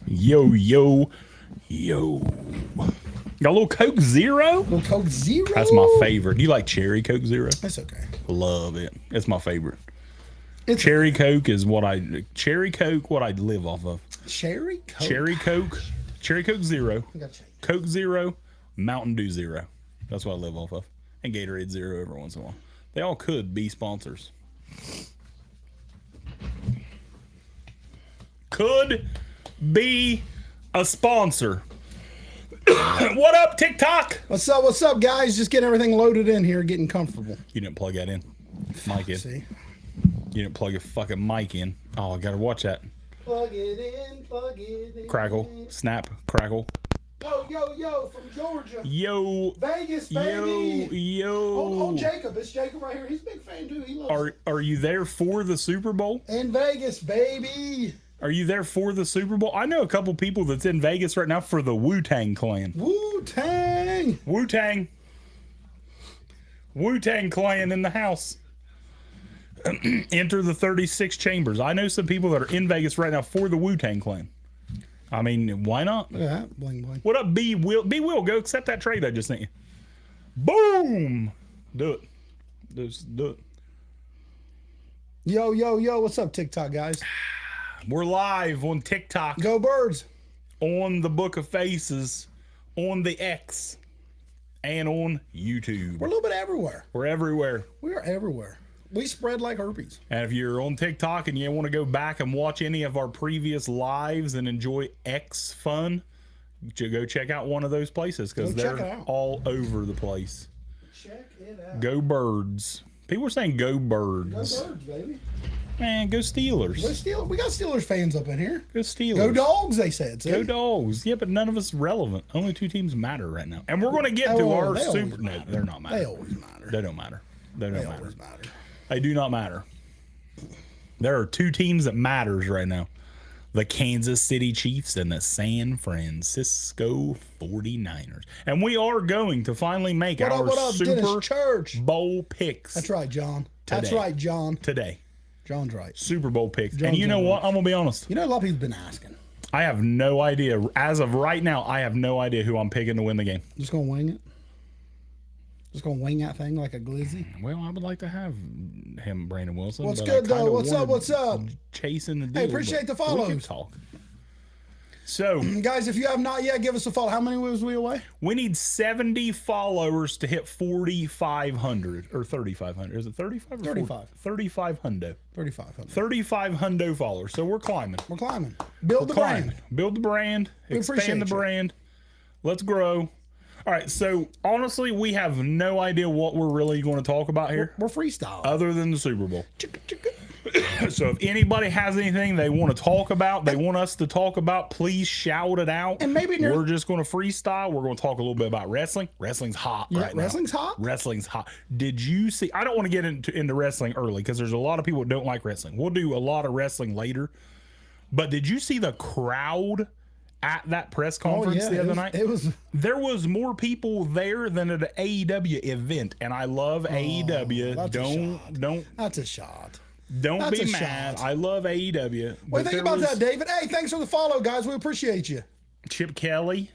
Yo, yo, yo. Got a little Coke Zero? Little Coke Zero? That's my favorite. Do you like cherry Coke Zero? That's okay. Love it. It's my favorite. It's Cherry Coke is what I live off of. Cherry Coke? Cherry Coke Zero, I got you. Coke Zero, Mountain Dew Zero. That's what I live off of. And Gatorade Zero every once in a while. They all could be sponsors. Could be a sponsor. What up, TikTok? What's up, guys? Just getting everything loaded in here, getting comfortable. You didn't plug that in. Mic in. See? You didn't plug your fucking mic in. Oh, I gotta watch that. Plug it in, plug it in. Crackle, snap, crackle. Yo, from Georgia. Yo, Vegas, baby. yo. Oh, Jacob. It's Jacob right here. He's a big fan, too. He loves it. Are you there for the Super Bowl? In Vegas, baby. Are you there for the Super Bowl? I know a couple people that's in Vegas right now for the Wu-Tang Clan. Wu-Tang. Wu-Tang. Wu-Tang Clan in the house. Enter the 36 chambers. I know some people that are in Vegas right now for the Wu-Tang Clan. I mean, why not? Look at that. Bling, bling. What up, B Will? B Will, go accept that trade I just sent you. Boom! Do it. Just do it. Yo. What's up, TikTok, guys? We're live on TikTok, Go Birds. on the Book of Faces, on the X, and on YouTube. We're a little bit everywhere. We're everywhere. We are everywhere. We spread like herpes. And if you're on TikTok and you want to go back and watch any of our previous lives and enjoy X fun, go check out one of those places because Go check it they're out. all over the place. Check it out. Go Birds. People are saying go Go Birds. Birds, baby. Man, go Steelers. We got Steelers fans up in here. Go Steelers. Go Dogs, they said. See? Go Dogs. Yeah, but none of us relevant. Only two teams matter right now. And we're going to get to Oh, our they always super. No, matter. they're not matter. They always matter. They don't matter. They don't They matter. always matter. They do not matter. There are two teams that matters right now. The Kansas City Chiefs and the San Francisco 49ers. And we are going to finally make What our up, Super Dennis Church? Bowl picks That's right, John. That's Today. right, John. today. John's right. Super Bowl picks. John And you know Jones. what? I'm going to be honest. You know, a lot of people have been asking. I have no idea. As of right now, I have no idea who I'm picking to win the game. Just gonna wing it. Just gonna wing that thing like a glizzy. Well, I would like to have him, Brandon Wilson. What's but good, I kinda though? What's up? wanted What's up? Chasing the deal. Hey, appreciate but the we can follows. talk. So Guys, if you have not yet, give us a follow. How many was we away? we need 70 followers to hit 4,500 or 3,500. Is it 35 or 35. 3,500. 3,500. 3,500 followers. So we're climbing. We're climbing. Build the Climbing. brand. Build the brand. appreciate Expand the you. brand. Let's grow. All right. So honestly, we have no idea what we're really going to talk about here We're freestyle. other than the Super Bowl. Chicka, chicka. So if anybody has anything they want to talk about, they want us to talk about, please shout it out. And maybe near- we're just going to freestyle. We're going to talk a little bit about wrestling. Wrestling's hot right now. Wrestling's hot? Wrestling's hot. Did you see? I don't want to get into wrestling early because there's a lot of people that don't like wrestling. We'll do a lot of wrestling later. But did you see the crowd at that press conference the other night? It was. There was more people there than at an AEW event, and I love AEW. that's a Don't That's a shot. don't That's be a mad. shot. I love AEW. What do you think about was that, David? Hey, thanks for the follow, guys. We appreciate you. Chip Kelly.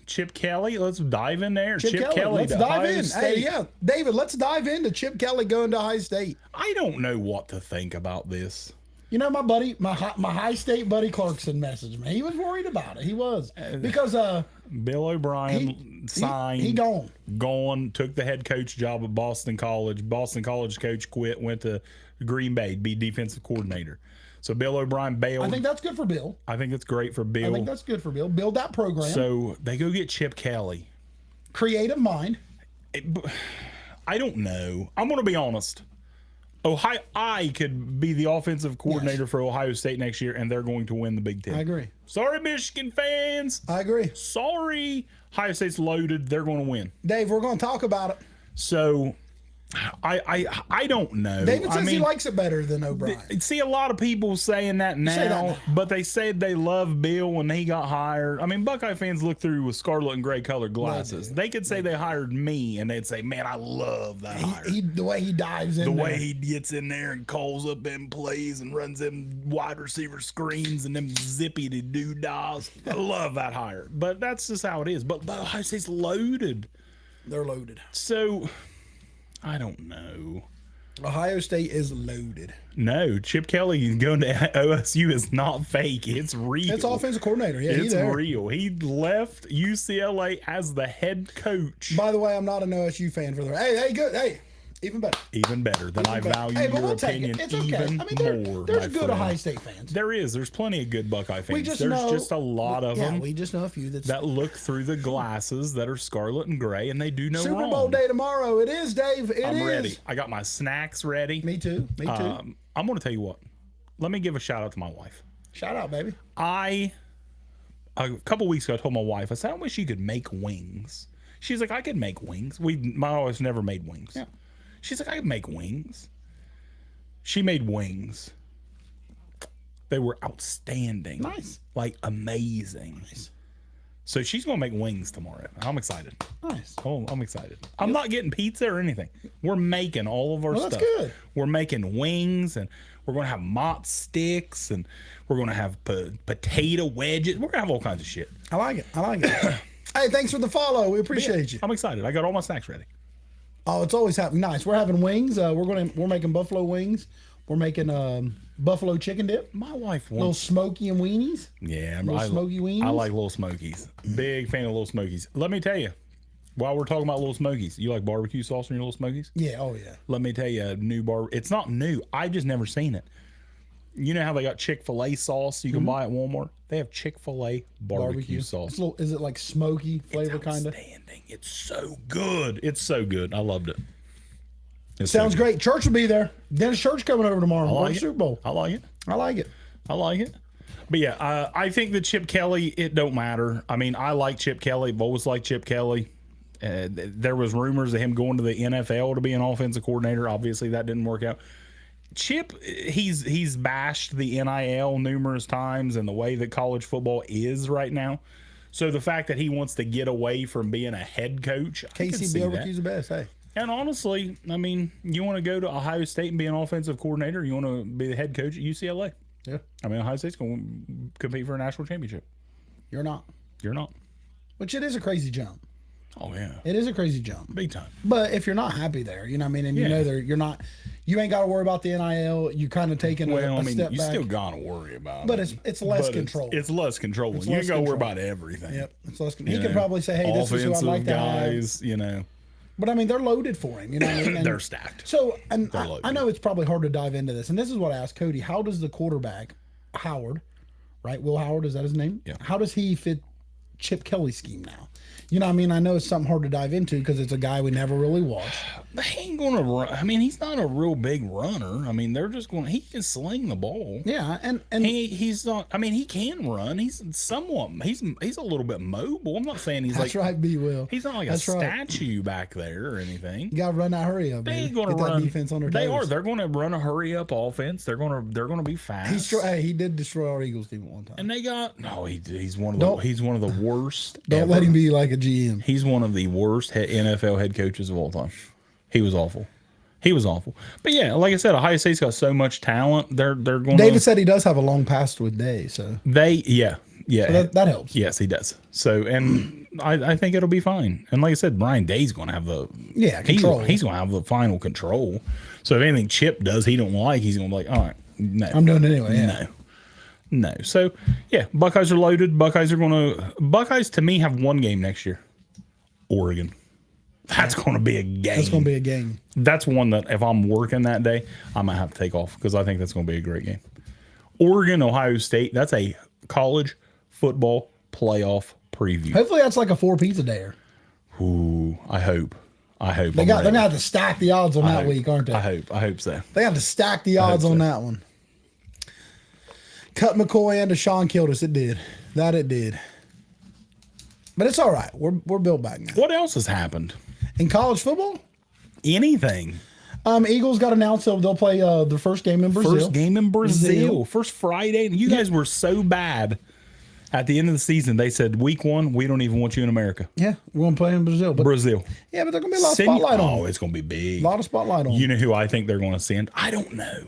Let's dive in there. Chip Kelly. Let's to dive Ohio in. State. Hey, yeah, David. Let's dive into Chip Kelly going to Ohio State. I don't know what to think about this. You know, my buddy, my high state buddy Clarkson messaged me. He was worried about it. He was because Bill O'Brien signed. he gone. Gone. Took the head coach job at Boston College. Boston College coach quit. Went to Green Bay to be defensive coordinator. So Bill O'Brien bailed. I think that's good for Bill. it's great for Bill. I think that's good for Bill. Build that program. So they go get Chip Kelly. Creative mind. I don't know. I'm going to be honest. I could be the offensive coordinator for Ohio State next year, and they're going to win the Big Ten. I agree. Sorry, Michigan fans. I agree. Sorry. Ohio State's loaded. They're going to win. Dave, we're going to talk about it. So I don't know. David says I mean, he likes it better than O'Brien. see a lot of people saying that now, say that now. but they said they love Bill when he got hired. I mean, Buckeye fans look through with scarlet and gray colored glasses. They could say they hired me, and they'd say, "Man, I love that hire." The way he dives in, The way he gets in there and calls up them plays and runs them wide receiver screens and them zippy doo dahs. I love that hire, but that's just how it is. But Ohio State's loaded, they're loaded. so I don't know. Ohio State is loaded. No, Chip Kelly going to OSU is not fake. It's real. It's offensive coordinator. Yeah, It's he's there. real. He left UCLA as the head coach. By the way, I'm not an OSU fan for the. Hey, good. Hey, even better. Even better. Then I Better. value Hey, but your we'll take opinion it. It's okay. even I mean, more. there's my good friend. Ohio State fans. There's plenty of good Buckeye fans. just There's know- just a lot of Yeah, them we just know a few that look through the glasses that are scarlet and gray, and they do no Super wrong. Bowl day tomorrow. It is, Dave. It is. I'm ready. I got my snacks ready. Me too. Me too. I'm going to tell you what. Let me give a shout out to my wife. Shout out, baby. A couple weeks ago, I told my wife, I said, I wish you could make wings. She's like, I could make wings. My wife's never made wings. Yeah. She's like, I could make wings. She made wings. They were outstanding. Nice. Like amazing. Nice. So she's going to make wings tomorrow. I'm excited. Nice. Oh, I'm excited. I'm not getting pizza or anything. We're making all of our Well, stuff. that's good. We're making wings, and we're going to have mott sticks, and we're going to have potato wedges. We're going to have all kinds of shit. I like it. I like it. Hey, thanks for the follow. We appreciate you. I'm excited. I got all my snacks ready. Oh, it's always happening. Nice. We're having wings. We're making buffalo wings. We're making buffalo chicken dip. My wife Little wants. smoky and weenies. Yeah, little smoky wings. I like Little Smokies. Big fan of Little Smokies. Let me tell you, while we're talking about Little Smokies, you like barbecue sauce in your Little Smokies? Yeah. Oh yeah. Let me tell you, a new It's not new. I just never seen it. You know how they got Chick-fil-A sauce you can buy at Walmart? They have Chick-fil-A barbecue sauce. It's is it like smoky flavor kind of? Outstanding. It's so good. It's so good. I loved it. It's so Sounds good. great. Church will be there. Dennis Church coming over tomorrow. I for like the it. Super Bowl. I like it. I like it. I like it. But yeah, I think that Chip Kelly, it don't matter. I mean, I like Chip Kelly. I've always liked Chip Kelly. There was rumors of him going to the NFL to be an offensive coordinator. Obviously, that didn't work out. Chip, he's bashed the NIL numerous times and the way that college football is right now. So the fact that he wants to get away from being a head coach, I can see that. KCB's the best. Hey. And honestly, I mean, you want to go to Ohio State and be an offensive coordinator? You want to be the head coach at UCLA? Yeah. I mean, Ohio State's going to compete for a national championship. You're not. You're not. Which it is a crazy jump. Oh, yeah. It is a crazy jump. Big time. But if you're not happy there, you know what I mean, and you Yeah. know you're not, you ain't got to worry about the NIL. You kind of taking Well, a I mean, step you back. still got to worry about But it. it's less But control. It's less control. You less ain't got to worry control. about everything. Yep. It's less. You He could know, probably say, "Hey, this is who I'd offensive like to have." guys, you know, But I mean, they're loaded for him. You know what I mean? And they're stacked. So, and They're I loaded. know it's probably hard to dive into this, and this is what I asked Cody: how does the quarterback Howard, right? Will Howard, is that his name? Yeah. How does he fit Chip Kelly's scheme now? You know what I mean? I know it's something hard to dive into because it's a guy we never really watched. He ain't going to run. I mean, he's not a real big runner. I mean, they're just going to, he can sling the ball. Yeah, and He's not, I mean, he can run. He's somewhat, he's a little bit mobile. I'm not saying he's that's like, right, B. Will. he's not like That's a right. statue back there or anything. You got to run that hurry up, They baby. ain't going to Get that run. defense on their They toes. are. They're going to run a hurry up offense. They're going to be fast. Hey, he did destroy our Eagles team at one time. And they got he's one of Don't- he's one of the worst. Don't ever. let him be like a GM. He's one of the worst NFL head coaches of all time. He was awful. He was awful. But yeah, like I said, Ohio State's got so much talent. They're going. David said he does have a long past with Day, so Yeah. that helps. Yes, he does. So, and I think it'll be fine. And like I said, Brian Day's going to have the control. He's going to have the final control. So if anything Chip does he don't like, he's going to be like, all right, no, I'm doing it anyway. Yeah. no. So yeah, Buckeyes are loaded. Buckeyes to me have one game next year. Oregon. That's going to be a game. That's going to be a game. That's one that if I'm working that day, I might have to take off because I think that's going to be a great game. Oregon, Ohio State. That's a college football playoff preview. Hopefully that's like a 4 pizza dayer. Ooh, I hope. They're gonna have to stack the odds on that week, aren't they? I hope so. They have to stack the odds on that one. Cut McCoy and Deshaun killed us. It did. That it did. But it's all right. We're built back now. What else has happened? In college football, anything. Eagles got announced they'll play the first game in Brazil. First game in Brazil. First Friday. And you guys were so bad at the end of the season. They said, week 1, we don't even want you in America. Yeah, we're going to play in Brazil. But, Brazil. Yeah, but there's going to be a lot of spotlight on Oh, them. it's going to be big. A lot of spotlight on You them. know who I think they're going to send? I don't know.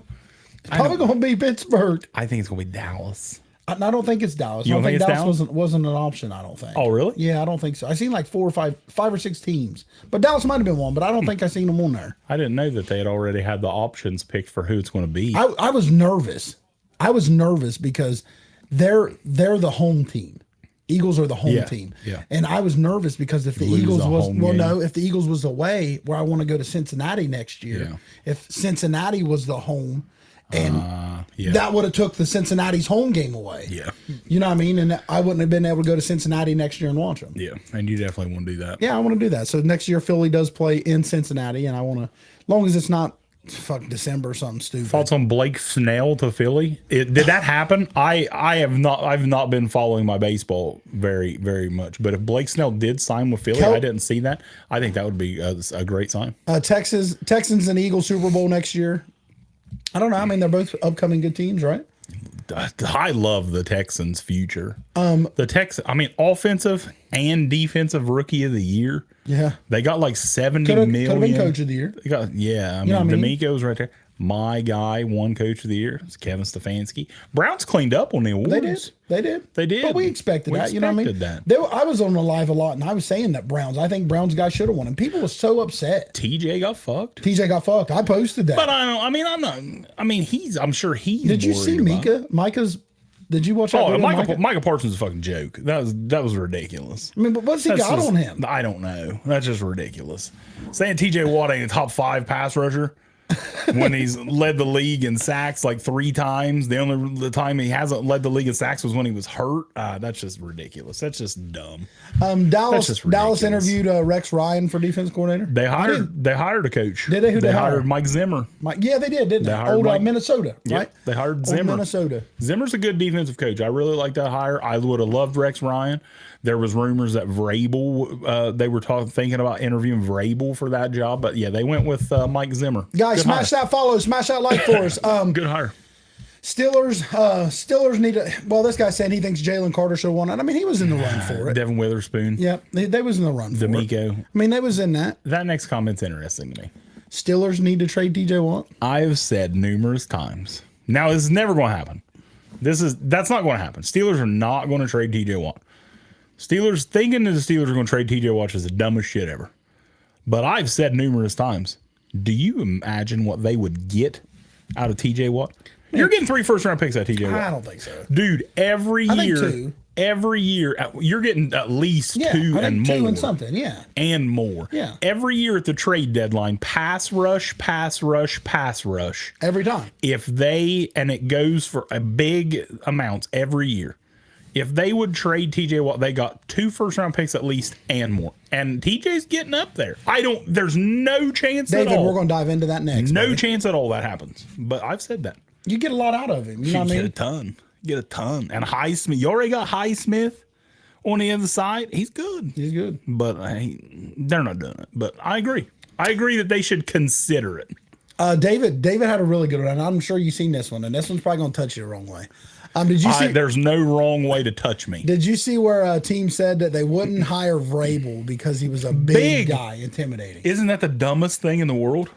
Probably going to be Pittsburgh. I think it's going to be Dallas. I don't think it's Dallas. You I don't don't think think it's Dallas Dallas? wasn't an option, I don't think. Oh, really? Yeah, I don't think so. I seen like 5 or 6 teams. But Dallas might have been one, but I don't think I seen them on there. I didn't know that they had already had the options picked for who it's going to be. I was nervous. I was nervous because they're the home team. Eagles are the home team. Yeah. And I was nervous because if the Lose Eagles a was home game. if the Eagles was away where I want to go to Cincinnati next year, Yeah. if Cincinnati was the home and Yeah. that would have took the Cincinnati's home game away. Yeah. You know what I mean? And I wouldn't have been able to go to Cincinnati next year and watch them. Yeah. And you definitely want to do that. Yeah, I want to do that. So next year Philly does play in Cincinnati, and I want to, as long as it's not fuck December or something stupid. Thoughts on Blake Snell to Philly? Did that happen? I've not been following my baseball very, very much. But if Blake Snell did sign with Philly, I didn't see that. I think that would be a great sign. Texans and Eagles Super Bowl next year. I don't know. I mean, they're both upcoming good teams, right? I love the Texans' future. Offensive and defensive rookie of the year. Yeah. They got like 70 Could have million. been coach of the year. They got, yeah, know what I mean? D'Amico's right there. My guy won coach of the year. It's Kevin Stefanski. Browns cleaned up on the awards. They did. They did. But we expected that. You know what I mean? that. I was on the live a lot, and I was saying that I think Browns guys should have won, and people were so upset. TJ got fucked. TJ got fucked. I posted that. But I'm sure he's. Did you see worried about it. Micah's? Did you watch that? Oh, video, Micah? Micah Parsons is a fucking joke. That was ridiculous. I mean, but what's he got just, on him? I don't know. That's just ridiculous. Saying TJ Watt ain't a top 5 pass rusher when he's led the league in sacks like 3 times. The time he hasn't led the league in sacks was when he was hurt. That's just ridiculous. That's just dumb. Dallas just ridiculous. interviewed Rex Ryan for defense coordinator. They hired a coach. Did they? Who they hired? hired? Mike Zimmer. Yeah, they did, didn't they? hired Old Mike- Minnesota, Yep, right? they hired Old Zimmer. Minnesota. Zimmer's a good defensive coach. I really like that hire. I would have loved Rex Ryan. There was rumors that Vrabel, they were thinking about interviewing Vrabel for that job, but yeah, they went with Mike Zimmer. Guys, Good smash hire. that follow, smash that like for us. Good hire. Steelers need to. Well, this guy said he thinks Jalen Carter should have won it. I mean, he was in the run for it. Devin Witherspoon. Yep, they was in the run for it. D'Amico. I mean, they was in that. That next comment's interesting to me. Steelers need to trade TJ Watt. I have said numerous times. Now, this is never going to happen. That's not going to happen. Steelers are not going to trade TJ Watt. Steelers thinking that the Steelers are going to trade TJ Watt is the dumbest shit ever. But I've said numerous times, do you imagine what they would get out of TJ Watt? You're getting 3 first-round picks out of TJ Watt. I don't think so. Dude, every I think year, 2. every year, you're getting at least Yeah, 2 I think and 2 more. and something. Yeah. And more. Yeah. Every year at the trade deadline, pass rush, pass rush, pass rush. Every time. And it goes for a big amounts every year. If they would trade TJ Watt, they got 2 first-round picks at least and more. And TJ's getting up there. There's no chance David, at all. we're going to dive into that next. No baby. chance at all that happens. But I've said that. You get a lot out of him. You know what I Get a mean? ton. Get a ton. And Highsmith, you already got Highsmith on the other side. He's good. He's good. But they're not doing it. But I agree. I agree that they should consider it. David had a really good one. And I'm sure you've seen this one, and this one's probably going to touch you the wrong way. Did you see? There's no wrong way to touch me. Did you see where a team said that they wouldn't hire Vrabel because he was a big guy, intimidating? Isn't that the dumbest thing in the world?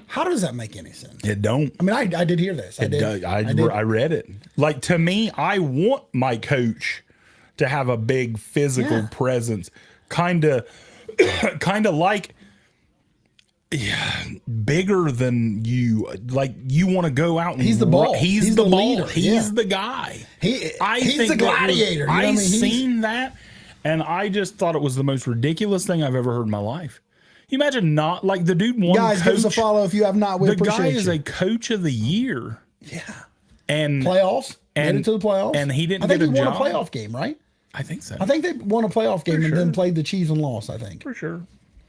How does that make any sense? It don't. I mean, I did hear this. I did. I read it. Like, to me, I want my coach to have a big physical presence, kind of like bigger than you. Like, you want to go out and He's the ball. He's the ball. leader. He's the guy. He's think the that gladiator. You know what I I mean? seen that, and I just thought it was the most ridiculous thing I've ever heard in my life. You imagine not like the dude won. Guys, give us a follow if you have not. We The guy appreciate is you. a coach of the year. Yeah. And Playoffs. Made and- it to the playoffs. and he didn't I think get he a won job. a playoff game, right? I think so. I think they won a playoff game and sure. then played the Chiefs and lost. I think. For sure.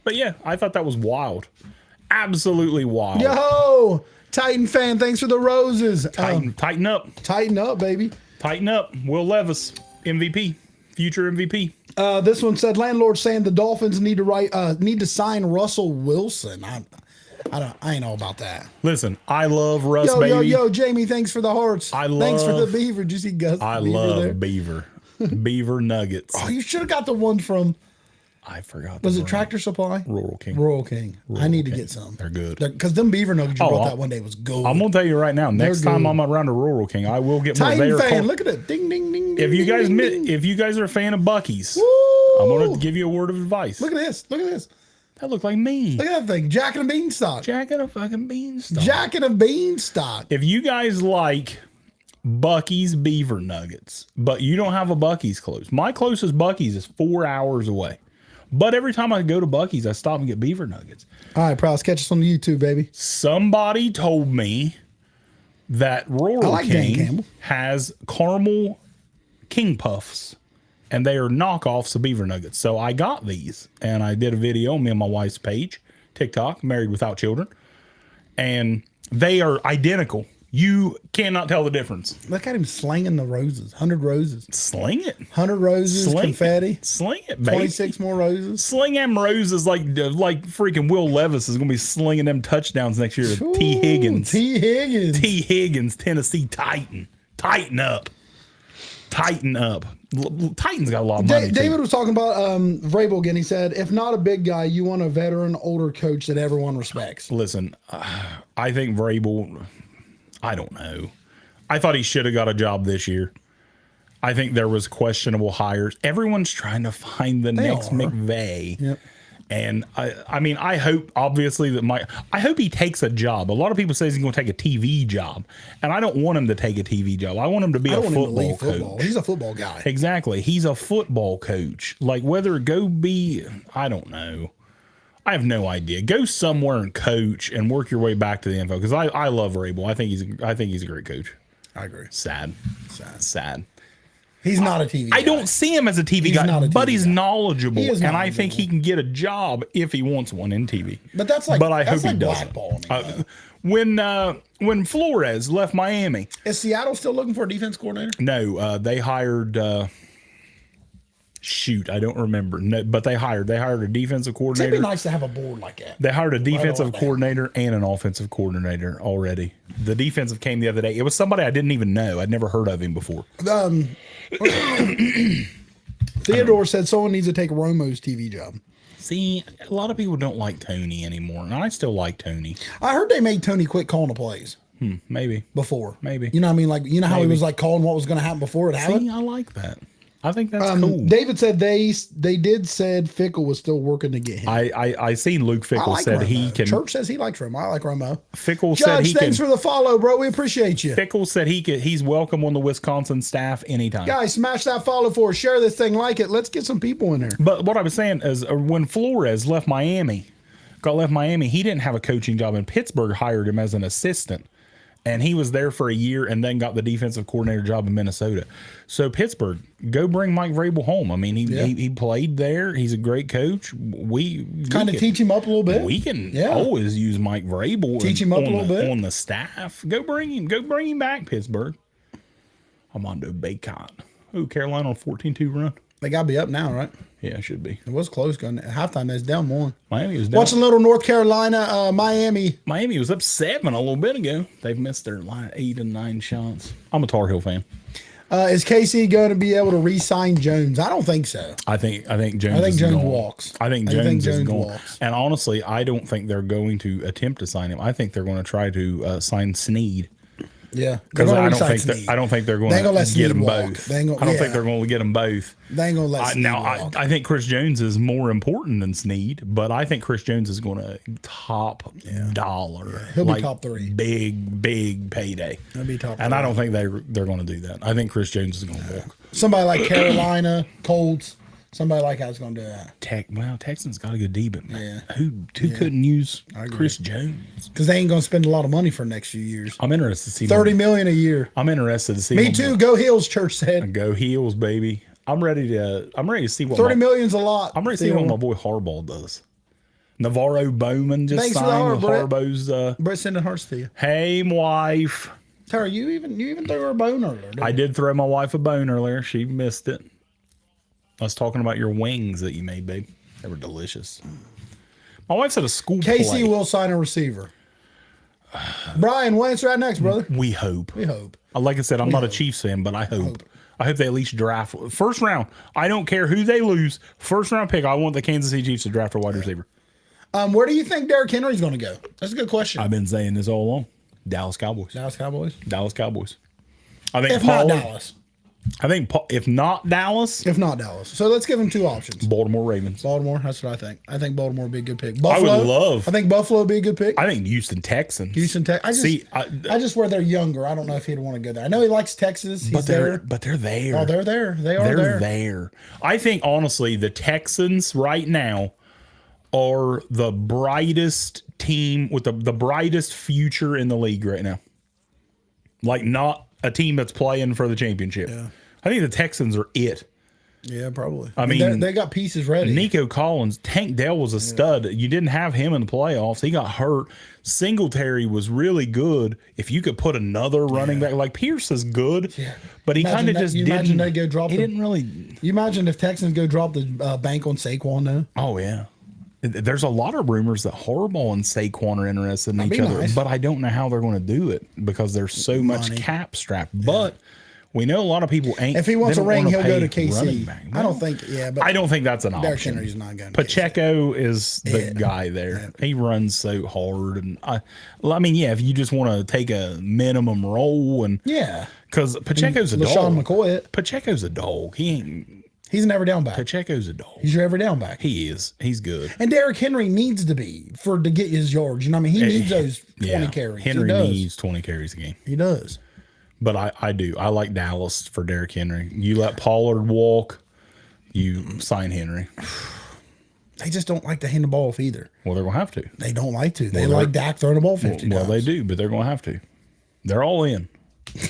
But yeah, I thought that was wild. Absolutely wild. Yo, Titan fan, thanks for the roses. Tighten up. Tighten up, baby. Tighten up. Will Levis, MVP, future MVP. This one said landlord saying the Dolphins need to sign Russell Wilson. I ain't all about that. Listen, I love Russ, Yo, baby. yo, Jamie, thanks for the hearts. Thanks for the love- beaver. Did you see Gus? I Beaver love there? beaver. Beaver nuggets. Oh, you should have got the one from, I forgot. was the it brand. Tractor Supply? Royal King? Royal King. I need to King. get some. They're good. Because them beaver nuggets you brought I'll- that one day was gold. I'm gonna tell you right now. Next They're time good. I'm around a Royal King, I will get more. They Titan are fan, called- look at it. Ding, ding, ding. if ding, you guys ding, mi- ding. if you guys are a fan of Buc-ee's, Woo! I'm gonna give you a word of advice. Look at this. Look at this. That looked like me. Look at that thing. Jack and a beanstalk. Jack and a fucking beanstalk. Jack and a beanstalk. If you guys like Buc-ee's beaver nuggets, but you don't have a Buc-ee's close, my closest Buc-ee's is 4 hours away. But every time I go to Buc-ee's, I stop and get beaver nuggets. All right, Prowse, catch us on the YouTube, baby. Somebody told me that Royal I like Dan King Campbell. has caramel king puffs, and they are knockoffs of beaver nuggets. So I got these, and I did a video on me and my wife's page, TikTok, Married Without Children, and they are identical. You cannot tell the difference. Look at him slanging the roses. 100 roses. Sling it. 100 roses, Sling confetti. Sling it, baby. 26 more roses. Sling them roses like freaking Will Levis is going to be slinging them touchdowns next year to T. Higgins. T. Higgins. T. Higgins, Tennessee Titan. Tighten up. Tighten up. Titan's got a lot of money. David too. was talking about Vrabel again. He said, if not a big guy, you want a veteran, older coach that everyone respects. Listen, I think Vrabel, I don't know. I thought he should have got a job this year. I think there was questionable hires. Everyone's trying to find the next are. McVay. Yep. And I mean, I hope obviously that I hope he takes a job. A lot of people say he's going to take a TV job, and I don't want him to take a TV job. I want him to be I a don't want him to football leave coach. football. He's a football guy. Exactly. He's a football coach. Like whether go be, I don't know. I have no idea. Go somewhere and coach and work your way back to the info. Because I love Vrabel. I think he's a great coach. I agree. Sad. He's not a TV guy. I don't see him as a TV He's guy, not a but TV he's guy. knowledgeable, He is and I think he can get a job if he wants one in TV. But that's like, But I hope that's like he doesn't. blackballing. When Flores left Miami, Is Seattle still looking for a defense coordinator? no, they hired. Shoot, I don't remember. No, but they hired a defensive It'd coordinator. be nice to have a board like that. They hired a defensive on down. coordinator and an offensive coordinator already. The defensive came the other day. It was somebody I didn't even know. I'd never heard of him before. Theodore said someone needs to take Romo's TV job. See, a lot of people don't like Tony anymore, and I still like Tony. I heard they made Tony quit calling the plays Maybe. before. Maybe. You know what I mean? Like, you know how he Maybe. was like calling what was going to happen before it happened? See, I like that. I think that's cool. David said they did said Fickle was still working to get him. I seen Luke I Fickle like said Romo. he can. Church says he likes Romo. I like Romo. Fickle said Judge, he can. thanks for the follow, bro. We appreciate you. Fickle said he could. He's welcome on the Wisconsin staff anytime. Guys, smash that follow for us. Share this thing, like it. Let's get some people in there. But what I was saying is when Flores left Miami, he didn't have a coaching job, and Pittsburgh hired him as an assistant. And he was there for a year and then got the defensive coordinator job in Minnesota. So Pittsburgh, go bring Mike Vrabel home. I mean, he played there. He's a great coach. We Kind of teach him up a little bit. We can Yeah. always use Mike Vrabel. Teach him up a little bit. on the staff. Go bring him back, Pittsburgh. Armando Bacon. Ooh, Carolina on 14-2 run. They got to be up now, right? Yeah, it should be. It was close going. At halftime, that's down one. Miami was down. Watching little North Carolina, Miami. Miami was up 7 a little bit ago. They've missed their 8 and 9 shots. I'm a Tar Heel fan. Is KC going to be able to re-sign Jones? I don't think so. I think Jones. I think is Jones gone. walks. I think Jones is going. walks. And honestly, I don't think they're going to attempt to sign him. I think they're going to try to sign Snead. Yeah, Because They're I gonna don't re-sign think Snead. I don't think they're going They ain't gonna let to get Snead them walk. both. They ain't gonna- I don't yeah. think they're going to get them both. They ain't gonna let Snead walk. I think Chris Jones is more important than Snead, but I think Chris Jones is going to top dollar. He'll be top 3. Big payday. He'll be top And 3. I don't think they're going to do that. I think Chris Jones is going to walk. Somebody like Carolina, Colts. Somebody like that's going to do that Texans got a good D, but Yeah. who couldn't use Chris Jones? because they ain't going to spend a lot of money for the next few years. I'm interested to see. $30 million a year. I'm interested to see. Me what- too. Go Heels, Church said. Go Heels, baby. I'm ready to see what 30 million's a lot. I'm ready to see what my boy Harbaugh does. Navarro Bowman just Thanks for the signed heart, with Brett. Harbaugh's. Brett sending hearts to you. Hey, wife. Tara, you even threw her a bone earlier. didn't I you? did throw my wife a bone earlier. She missed it. I was talking about your wings that you made, babe. They were delicious. My wife's at a school KC play. will sign a receiver. Brian, we'll answer that next, brother. We hope. We hope. Like I said, I'm not a Chiefs fan, but I hope. I hope they at least draft first round. I don't care who they lose. First round pick. I want the Kansas City Chiefs to draft a wide receiver. Where do you think Derrick Henry's going to go? That's a good question. I've been saying this all along. Dallas Cowboys. Dallas Cowboys. Dallas Cowboys. I think If not Dallas. I think if not Dallas, If not Dallas. So let's give him two options. Baltimore Ravens. Baltimore, that's what I think. I think Baltimore would be a good pick. I Buffalo, would love. I think Buffalo would be a good pick. I think Houston Texans. Houston Tech. I just where they're younger. I don't know if he'd want to go there. I know he likes Texas. He's but there. they're there. Oh, they're there. They are They're there. there. I think honestly, the Texans right now are the brightest team with the brightest future in the league right now. Like not a team that's playing for the championship. Yeah. I think the Texans are it. Yeah, probably. I mean, they got pieces ready. Nico Collins, Tank Dell was a stud. You didn't have him in the playoffs. He got hurt. Singletary was really good. If you could put another running back, like Pierce is good, but he kind of just didn't. Imagine they go drop. He didn't really. You imagine if Texans go drop the bank on Saquon now? Oh yeah. There's a lot of rumors that Harbaugh and Saquon are interested in each be other, nice. but I don't know how they're going to do it because there's so much Money. cap strap. But we know a lot of people ain't. If he wants they a don't ring, wanna he'll go to pay running KC. back. I don't think. Yeah, but I don't think that's an Derrick option. Henry's not going. Pacheco is the guy there. He runs so hard, and I mean, yeah, if you just want to take a minimum role, and Yeah, because Pacheco's a LaShawn dog. McCoy. Pacheco's a dog. He ain't. He's an every down back. Pacheco's a dog. He's your every down back. He is. He's good. And Derrick Henry needs to be to get his yards. You know what I mean? He needs those 20 carries. Henry he does. needs 20 carries a game. He does. But I do. I like Dallas for Derrick Henry. You let Pollard walk, you sign Henry. They just don't like to hand the ball off either. Well, they're going to have to. They don't like to. They like Dak throwing the ball 50 Well, times. they do, but they're going to have to. They're all in.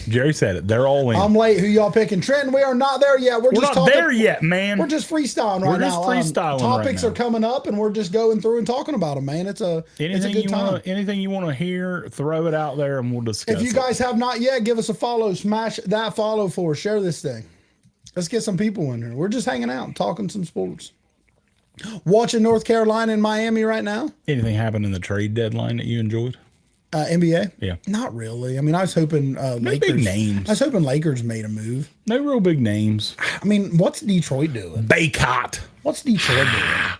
Jerry said it. They're all in. I'm late. Who y'all picking? Trenton, we are not there yet. We're We're just not talking. there yet, man. We're just freestyling right We're just now. freestyling right Topics now. are coming up, and we're just going through and talking about them, man. It's a good time. Anything you want to hear, throw it out there, and we'll discuss. If you guys have not yet, give us a follow. Smash that follow for us. Share this thing. Let's get some people in here. We're just hanging out, talking some sports. Watching North Carolina and Miami right now. Anything happened in the trade deadline that you enjoyed? NBA? Yeah. Not really. I mean, I was hoping Lakers. big names. I was hoping Lakers made a move. No real big names. I mean, what's Detroit doing? Baycott. What's Detroit doing?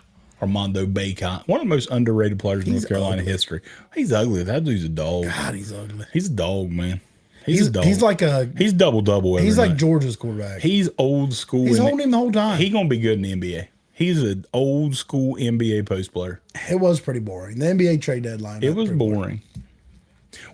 Armando Baycott. One of the most underrated players in North Carolina history. He's ugly. That dude's a dog. God, he's ugly. He's a dog, man. He's a dog. He's like He's double. he's like Georgia's quarterback. He's old school. He's holding him the whole time. He gonna be good in the NBA. He's an old school NBA post player. It was pretty boring. The NBA trade deadline. It was boring.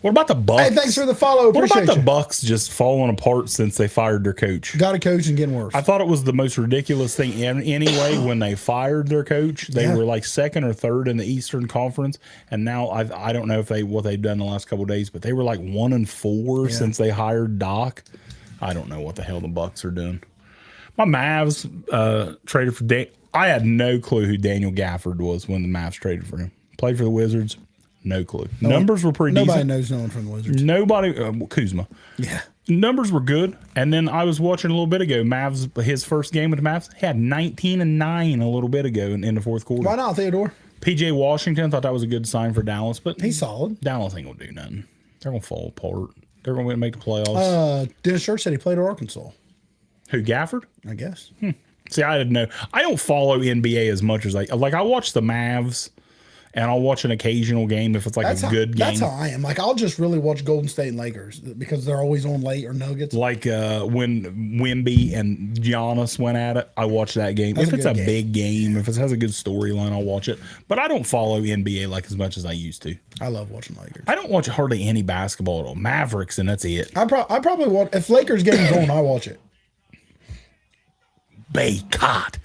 What about the Bucks? Hey, thanks for the follow. What Appreciate about the you. Bucks just falling apart since they fired their coach? Got a coach and getting worse. I thought it was the most ridiculous thing anyway when they fired their coach. They were like second or third in the Eastern Conference, and now I don't know if what they've done the last couple of days, but they were like 1-4 since they hired Doc. I don't know what the hell the Bucks are doing. My Mavs traded for I had no clue who Daniel Gafford was when the Mavs traded for him. Played for the Wizards. No clue. Numbers were pretty Nobody decent. knows no one from the Wizards. Nobody, Kuzma. Yeah. Numbers were good. And then I was watching a little bit ago, Mavs, his first game with the Mavs, he had 19-9 a little bit ago in the fourth quarter. Why not, Theodore? PJ Washington thought that was a good sign for Dallas, but He's solid. Dallas ain't going to do nothing. They're going to fall apart. They're going to make the playoffs. Dennis Church said he played at Arkansas. Who, Gafford? I guess. See, I didn't know. I don't follow NBA as much as I watch the Mavs. And I'll watch an occasional game if it's like a good game. That's how I am. Like, I'll just really watch Golden State and Lakers because they're always on late or Nuggets. Like when Wemby and Giannis went at it, I watch that game. If it's a big game, if it has a good storyline, I'll watch it. But I don't follow NBA like as much as I used to. I love watching Lakers. I don't watch hardly any basketball at all. Mavericks, and that's it. I probably watch, if Lakers game's on, I watch it. Baycott.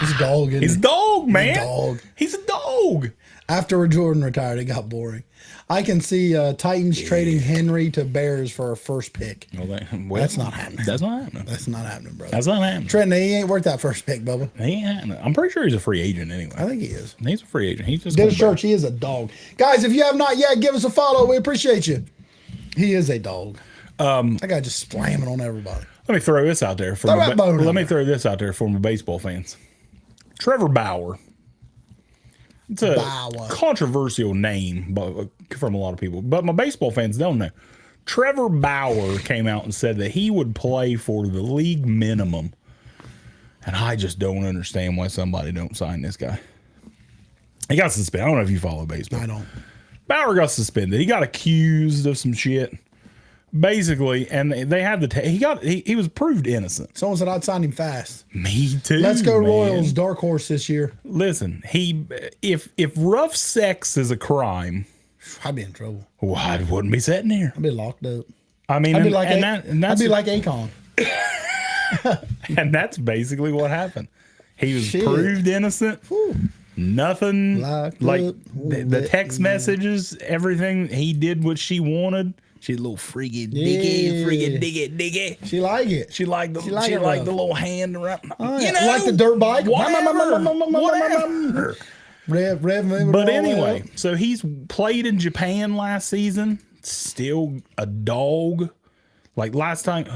He's a dog, isn't He's a dog, man. dog. He's a dog. After Jordan retired, it got boring. I can see Titans trading Henry to Bears for a first pick. Well, That's not happening. That's not happening. That's not happening, brother. That's not happening. Trenton, he ain't worth that first pick, Bubba. He ain't happening. I'm pretty sure he's a free agent anyway. I think he is. He's a free agent. He's just Dennis going Church, he is a dog. Guys, if you have not yet, give us a follow. We appreciate you. He is a dog. That guy just slamming on everybody. Let me throw this out there Throw my baseball fans. Trevor Bauer. It's a Bauer. controversial name but from a lot of people, but my baseball fans don't know. Trevor Bauer came out and said that he would play for the league minimum. And I just don't understand why somebody don't sign this guy. He got suspended. I don't know if you follow baseball. I don't. Bauer got suspended. He got accused of some shit. Basically, and they had the he was proved innocent. Someone said I'd sign him fast. Me too. Let's go man. Royals, dark horse this year. Listen, if rough sex is a crime, I'd be in trouble. well, I wouldn't be sitting here. I'd be locked up. I mean, I'd be like that's I'd be like Akon. and that's basically what happened. He was Shit. proved innocent. Whew. Nothing Locked like up, the text messages, everything. He did what she wanted. She's a little freaky, diggy, freaky, diggy. She like it. She liked the She like she it liked rough. the little hand around. Oh, You yeah. know, Like the dirt bike. Whatever. Rev, But anyway, so he's played in Japan last season. Still a dog. Like last time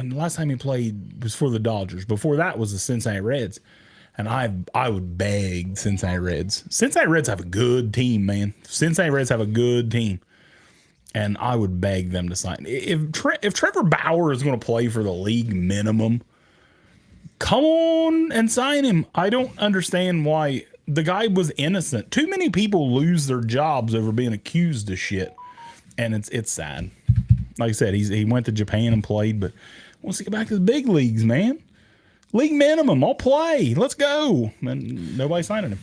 he played was for the Dodgers. Before that was the Cincinnati Reds. And I would beg Cincinnati Reds. Cincinnati Reds have a good team, man. Cincinnati Reds have a good team. And I would beg them to sign. If Trevor Bauer is going to play for the league minimum, come on and sign him. I don't understand why the guy was innocent. Too many people lose their jobs over being accused of shit, and it's sad. Like I said, he went to Japan and played, but wants to get back to the big leagues, man. League minimum, I'll play. Let's go. And nobody's signing him.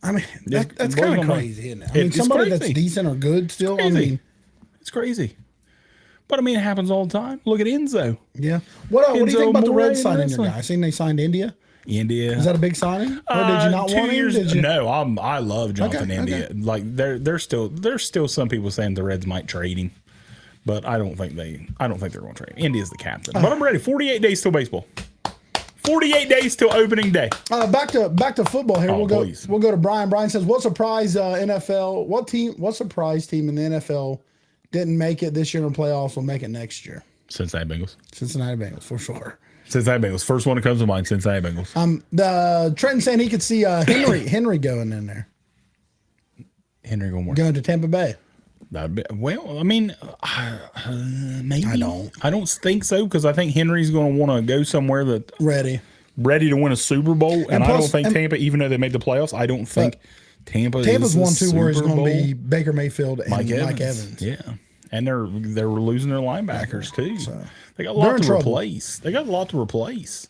I mean, that's blows kind my of mind. crazy, isn't it? I mean, It's somebody crazy. that's decent or good still. Crazy. I mean, It's crazy. But I mean, it happens all the time. Look at Enzo. yeah. What do you Enzo think about the Amore Reds and signing your wrestling. guy? I seen they signed India. India. Is that a big signing? Or did you not 2 want him? years? Did you? No, I love Jonathan Okay, India. okay. Like there's still some people saying the Reds might trade him, but I don't think they're going to trade him. India's the captain. But I'm ready. 48 days till baseball. 48 days till opening day. Back to football here. Oh, We'll please. go to Brian. Brian says, "What surprise NFL? What surprise team in the NFL didn't make it this year in the playoffs will make it next year?" Cincinnati Bengals. Cincinnati Bengals for sure. Cincinnati Bengals. First one that comes to mind. Cincinnati Bengals. The Trenton saying he could see Henry going in there, Henry Gilmore. going to Tampa Bay. Well, I mean, maybe. I don't think so because I think Henry's going to want to go somewhere that Ready. ready to win a Super Bowl, and I plus- don't think and- Tampa, even though they made the playoffs, I don't think Tampa's Tampa's one too where it's Super going Bowl. to be Baker Mayfield and Mike Mike Evans. Evans. Yeah. And they're losing their linebackers too. They got a they're lot in to trouble. replace. They got a lot to replace.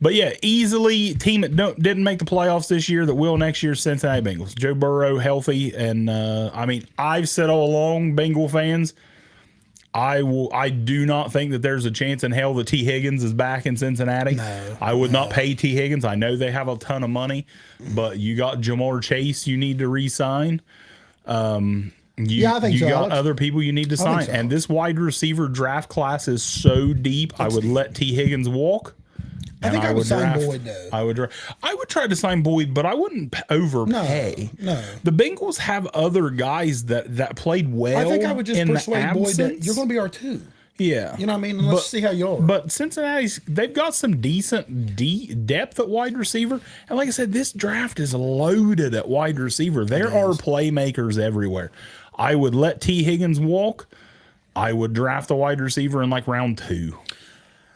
But yeah, easily team that didn't make the playoffs this year that will next year, Cincinnati Bengals. Joe Burrow healthy, and I mean, I've said all along, Bengal fans, I do not think that there's a chance in hell that T. Higgins is back in Cincinnati. No, I would not pay T. Higgins. I know they have a ton of money, but you got Jamar Chase you need to re-sign. Yeah, I think you so, got Alex. other people you need to sign. so. And this wide receiver draft class is so deep, I would let T. Higgins walk. I think I would sign draft- Boyd, though. I would try to sign Boyd, but I wouldn't overpay. No. The Bengals have other guys that played well. I think I would just in the persuade Boyd that absence. you're going to be our two. Yeah, You know what I mean? And let's see how you are. But Cincinnati's they've got some decent depth at wide receiver, and like I said, this draft is loaded at wide receiver. There are playmakers everywhere. I would let T. Higgins walk. I would draft a wide receiver in like round 2.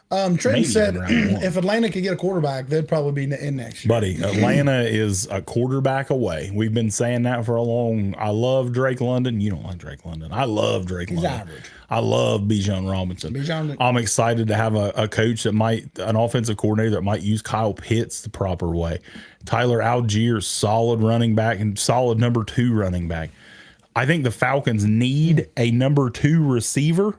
Trenton maybe said even round one. if Atlanta could get a quarterback, they'd probably be in next year. Buddy, Atlanta is a quarterback away. We've been saying that for a long. I love Drake London. You don't like Drake London. I love Drake London. average. I love Bijan Robinson. Bijan- I'm excited to have a coach that an offensive coordinator that might use Kyle Pitts the proper way. Tyler Algier, solid running back and solid number 2 running back. I think the Falcons need a number 2 receiver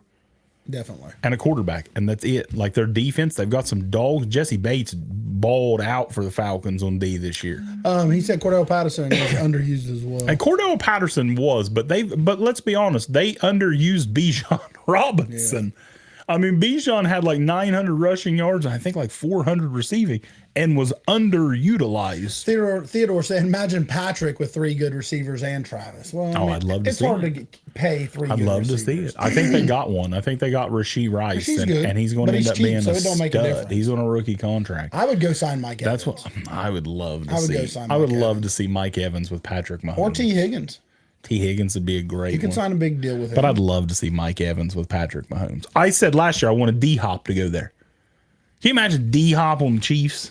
Definitely. and a quarterback, and that's it. Like their defense, they've got some dogs. Jesse Bates balled out for the Falcons on D this year, He said Cordell Patterson is underused as well. and Cordell Patterson was, but let's be honest, they underused Bijan Robinson. I mean, Bijan had like 900 rushing yards, and I think like 400 receiving, and was underutilized. Theodore said, "Imagine Patrick with 3 good receivers and Travis." Well, I mean, I'd love to it's see hard it. to pay 3. I'd good love receivers. to see it. I think they got one. I think they got Rasheed Rice, Rasheed's good, and he's going but to end he's up cheap, being so a it don't make a stud. difference. He's on a rookie contract. I would go sign Mike Evans. That's what I would love to I would go see. sign I would Mike love Evans. to see Mike Evans with Patrick Mahomes. Or T. Higgins. T. Higgins would be a great You can one. sign a big deal with him. But I'd love to see Mike Evans with Patrick Mahomes. I said last year I wanted D-Hop to go there. Can you imagine D-Hop on the Chiefs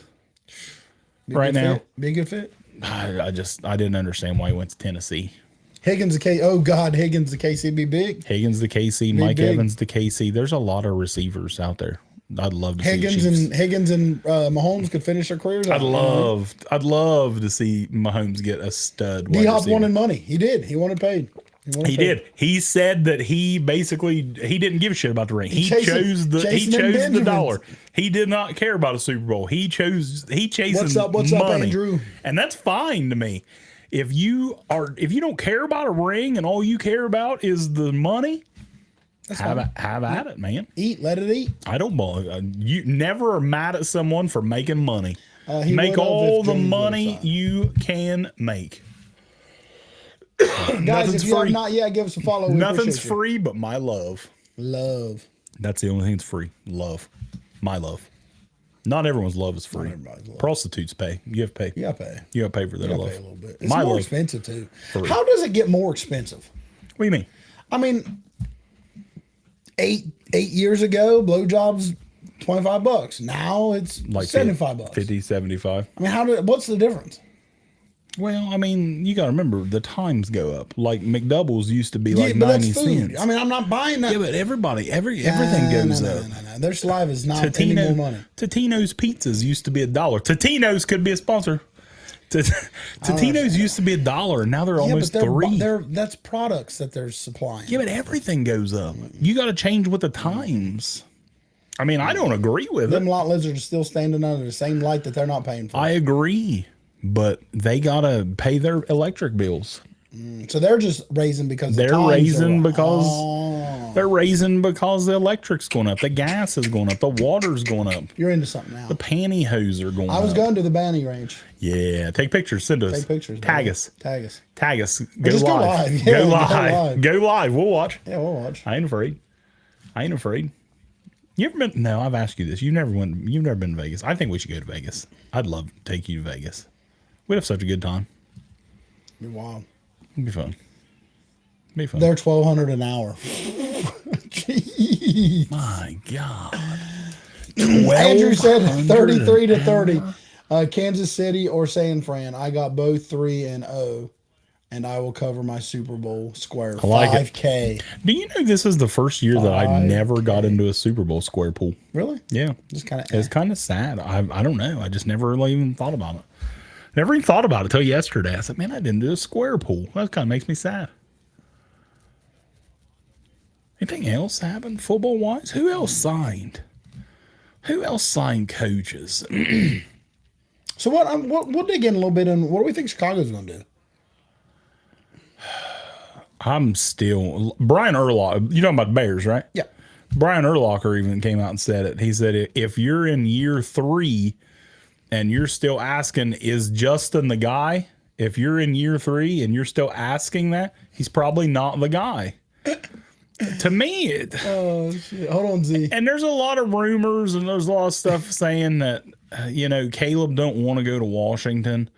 right now? Be a good fit. I didn't understand why he went to Tennessee. Higgins the K. Oh God, Higgins the KC be big. Higgins to KC, Mike big. Evans to KC. There's a lot of receivers out there. I'd love to see the Higgins and Mahomes could finish their careers. I'd love to see Mahomes get a stud. wide D-Hop receiver. wanted money. He did. He wanted paid. He did. He said that he didn't give a shit about the ring. He chasing- chose the chasing them Benjamins. dollar. He did not care about a Super Bowl. He chases What's up, money. Andrew? And that's fine to me. If you don't care about a ring and all you care about is the money, have at it, man. Eat, let it eat. I don't believe you never are mad at someone for making money. He Make would have all if the James money would've signed. you can make. Guys, Nothing's if you have free. not yet, give us a follow. We Nothing's appreciate you. free but my love. Love. That's the only thing that's free. Love. My love. Not everyone's love is free. everybody's love. Prostitutes pay. You have to pay. You gotta pay. You got to pay for their You gotta love. pay a little bit. It's My more love. expensive too. Free. How does it get more expensive? What do you mean? I mean, eight years ago, blowjobs $25. Now it's Like $75. 50, 75. I mean, what's the difference? Well, I mean, you got to remember the times go up. Like McDoubles used to be like but 90 that's food. cents. I mean, I'm not buying that. Yeah, but everything goes up. No. Their saliva is not any more money. Totino's pizzas used to be $1. Totino's could be a sponsor. Totino's used to be $1, and now they're almost yeah, but $3. that's products that they're supplying. Yeah, but everything goes up. You got to change with the times. I mean, I don't agree with Them it. lot lizards are still standing under the same light that they're not paying for. I agree, but they got to pay their electric bills. So they're just raising because the They're times raising are, because they're raising because the electric's going up, the gas is going up, the water's going up, You're into something now. the pantyhose are going up. I was going to the Banny Range. Yeah, take pictures, send us. Take pictures. Tag baby. us. Tag us. Tag us. Go just go live. live. Go Yeah, go live. live. Go live. We'll watch. Yeah, we'll watch. I ain't afraid. You ever been? No, I've asked you this. You've never been to Vegas. I think we should go to Vegas. I'd love to take you to Vegas. We'd have such a good time. You're wild. It'd be fun. Be fun. They're $1,200 an hour. Jeez. My God. Andrew said 1,200 33 to an 30. hour. Kansas City or San Fran. I got both 3-0, and I will cover my Super Bowl square. like it. 5K. Do you know this is the first year that I 5K. never got into a Super Bowl square pool? Really? Yeah. Just kind of. It's kind of sad. I don't know. I just never really even thought about it. Never even thought about it till yesterday. I said, man, I didn't do a square pool. That kind of makes me sad. Anything else happened football wise? Who else signed? Who else signed coaches? So we'll dig in a little bit on what do we think Chicago's going to do? I'm still Brian Urlacher. You talking about Bears, right? Yeah. Brian Urlacher even came out and said it. He said, if you're in year 3 and you're still asking, is Justin the guy? If you're in year 3 and you're still asking that, he's probably not the guy. To me, Oh, shit. Hold on, Z. and there's a lot of rumors and there's a lot of stuff saying that, Caleb don't want to go to Washington.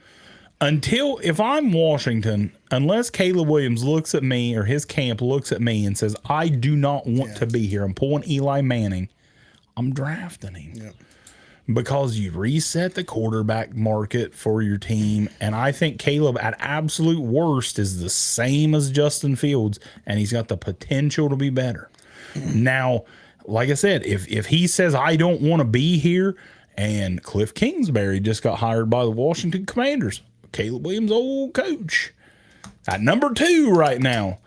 If I'm Washington, unless Caleb Williams looks at me or his camp looks at me and says, I do not want to be here, I'm pulling Eli Manning, I'm drafting him. Yep. Because you reset the quarterback market for your team. And I think Caleb at absolute worst is the same as Justin Fields, and he's got the potential to be better. Now, like I said, if he says, I don't want to be here, and Cliff Kingsbury just got hired by the Washington Commanders, Caleb Williams' old coach, at number 2 right now.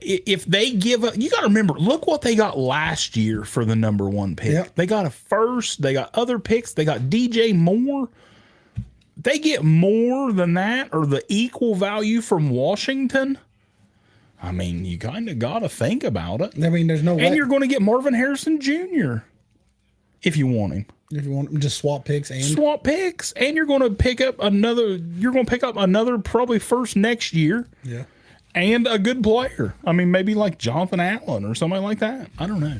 If they give up, you got to remember, look what they got last year for the number 1 pick. Yep. They got a first, they got other picks, they got DJ Moore. They get more than that or the equal value from Washington. I mean, you kind of got to think about it. I mean, there's no way. And you're going to get Marvin Harrison Jr. if you want him. If you want just swap picks and Swap picks, and you're going to pick up another. You're going to pick up another probably first next year. Yeah. And a good player. I mean, maybe like Jonathan Allen or somebody like that. I don't know.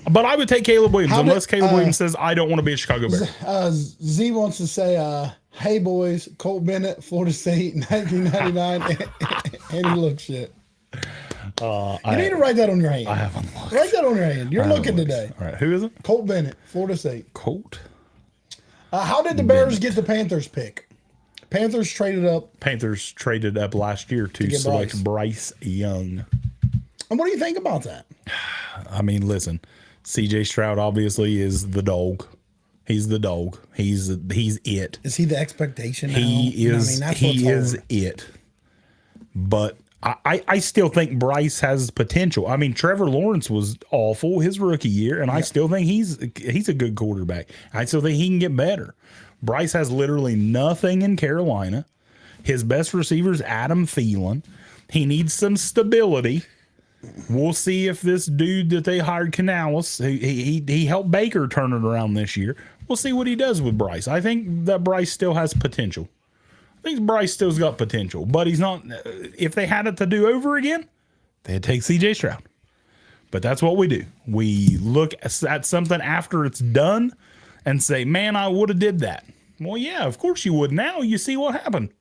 But I would take Caleb Williams unless Caleb Williams says, I don't want to be a Chicago Bear. Z wants to say, hey, boys, Colt Bennett, Florida State, 1999, and he looks shit. You need to write that on your hand. I haven't looked. Write that on your hand. You're looking today. All right. Who is it? Colt Bennett, Florida State. Colt? How did the Bears get the Panthers pick? Panthers traded up last year to get select Bryce Young. And what do you think about that? I mean, listen, CJ Stroud obviously is the dog. He's the dog. He's it. Is he the expectation now? He is. That's he what's is hard. it. But I still think Bryce has potential. I mean, Trevor Lawrence was awful his rookie year, and I still think he's a good quarterback. I still think he can get better. Bryce has literally nothing in Carolina. His best receiver is Adam Thielen. He needs some stability. We'll see if this dude that they hired, Canales, he helped Baker turn it around this year. We'll see what he does with Bryce. I think that Bryce still has potential. I think Bryce still's got potential, but he's not. If they had it to do over again, they'd take CJ Stroud. But that's what we do. We look at something after it's done and say, man, I would have did that. Well, yeah, of course you would. Now you see what happened.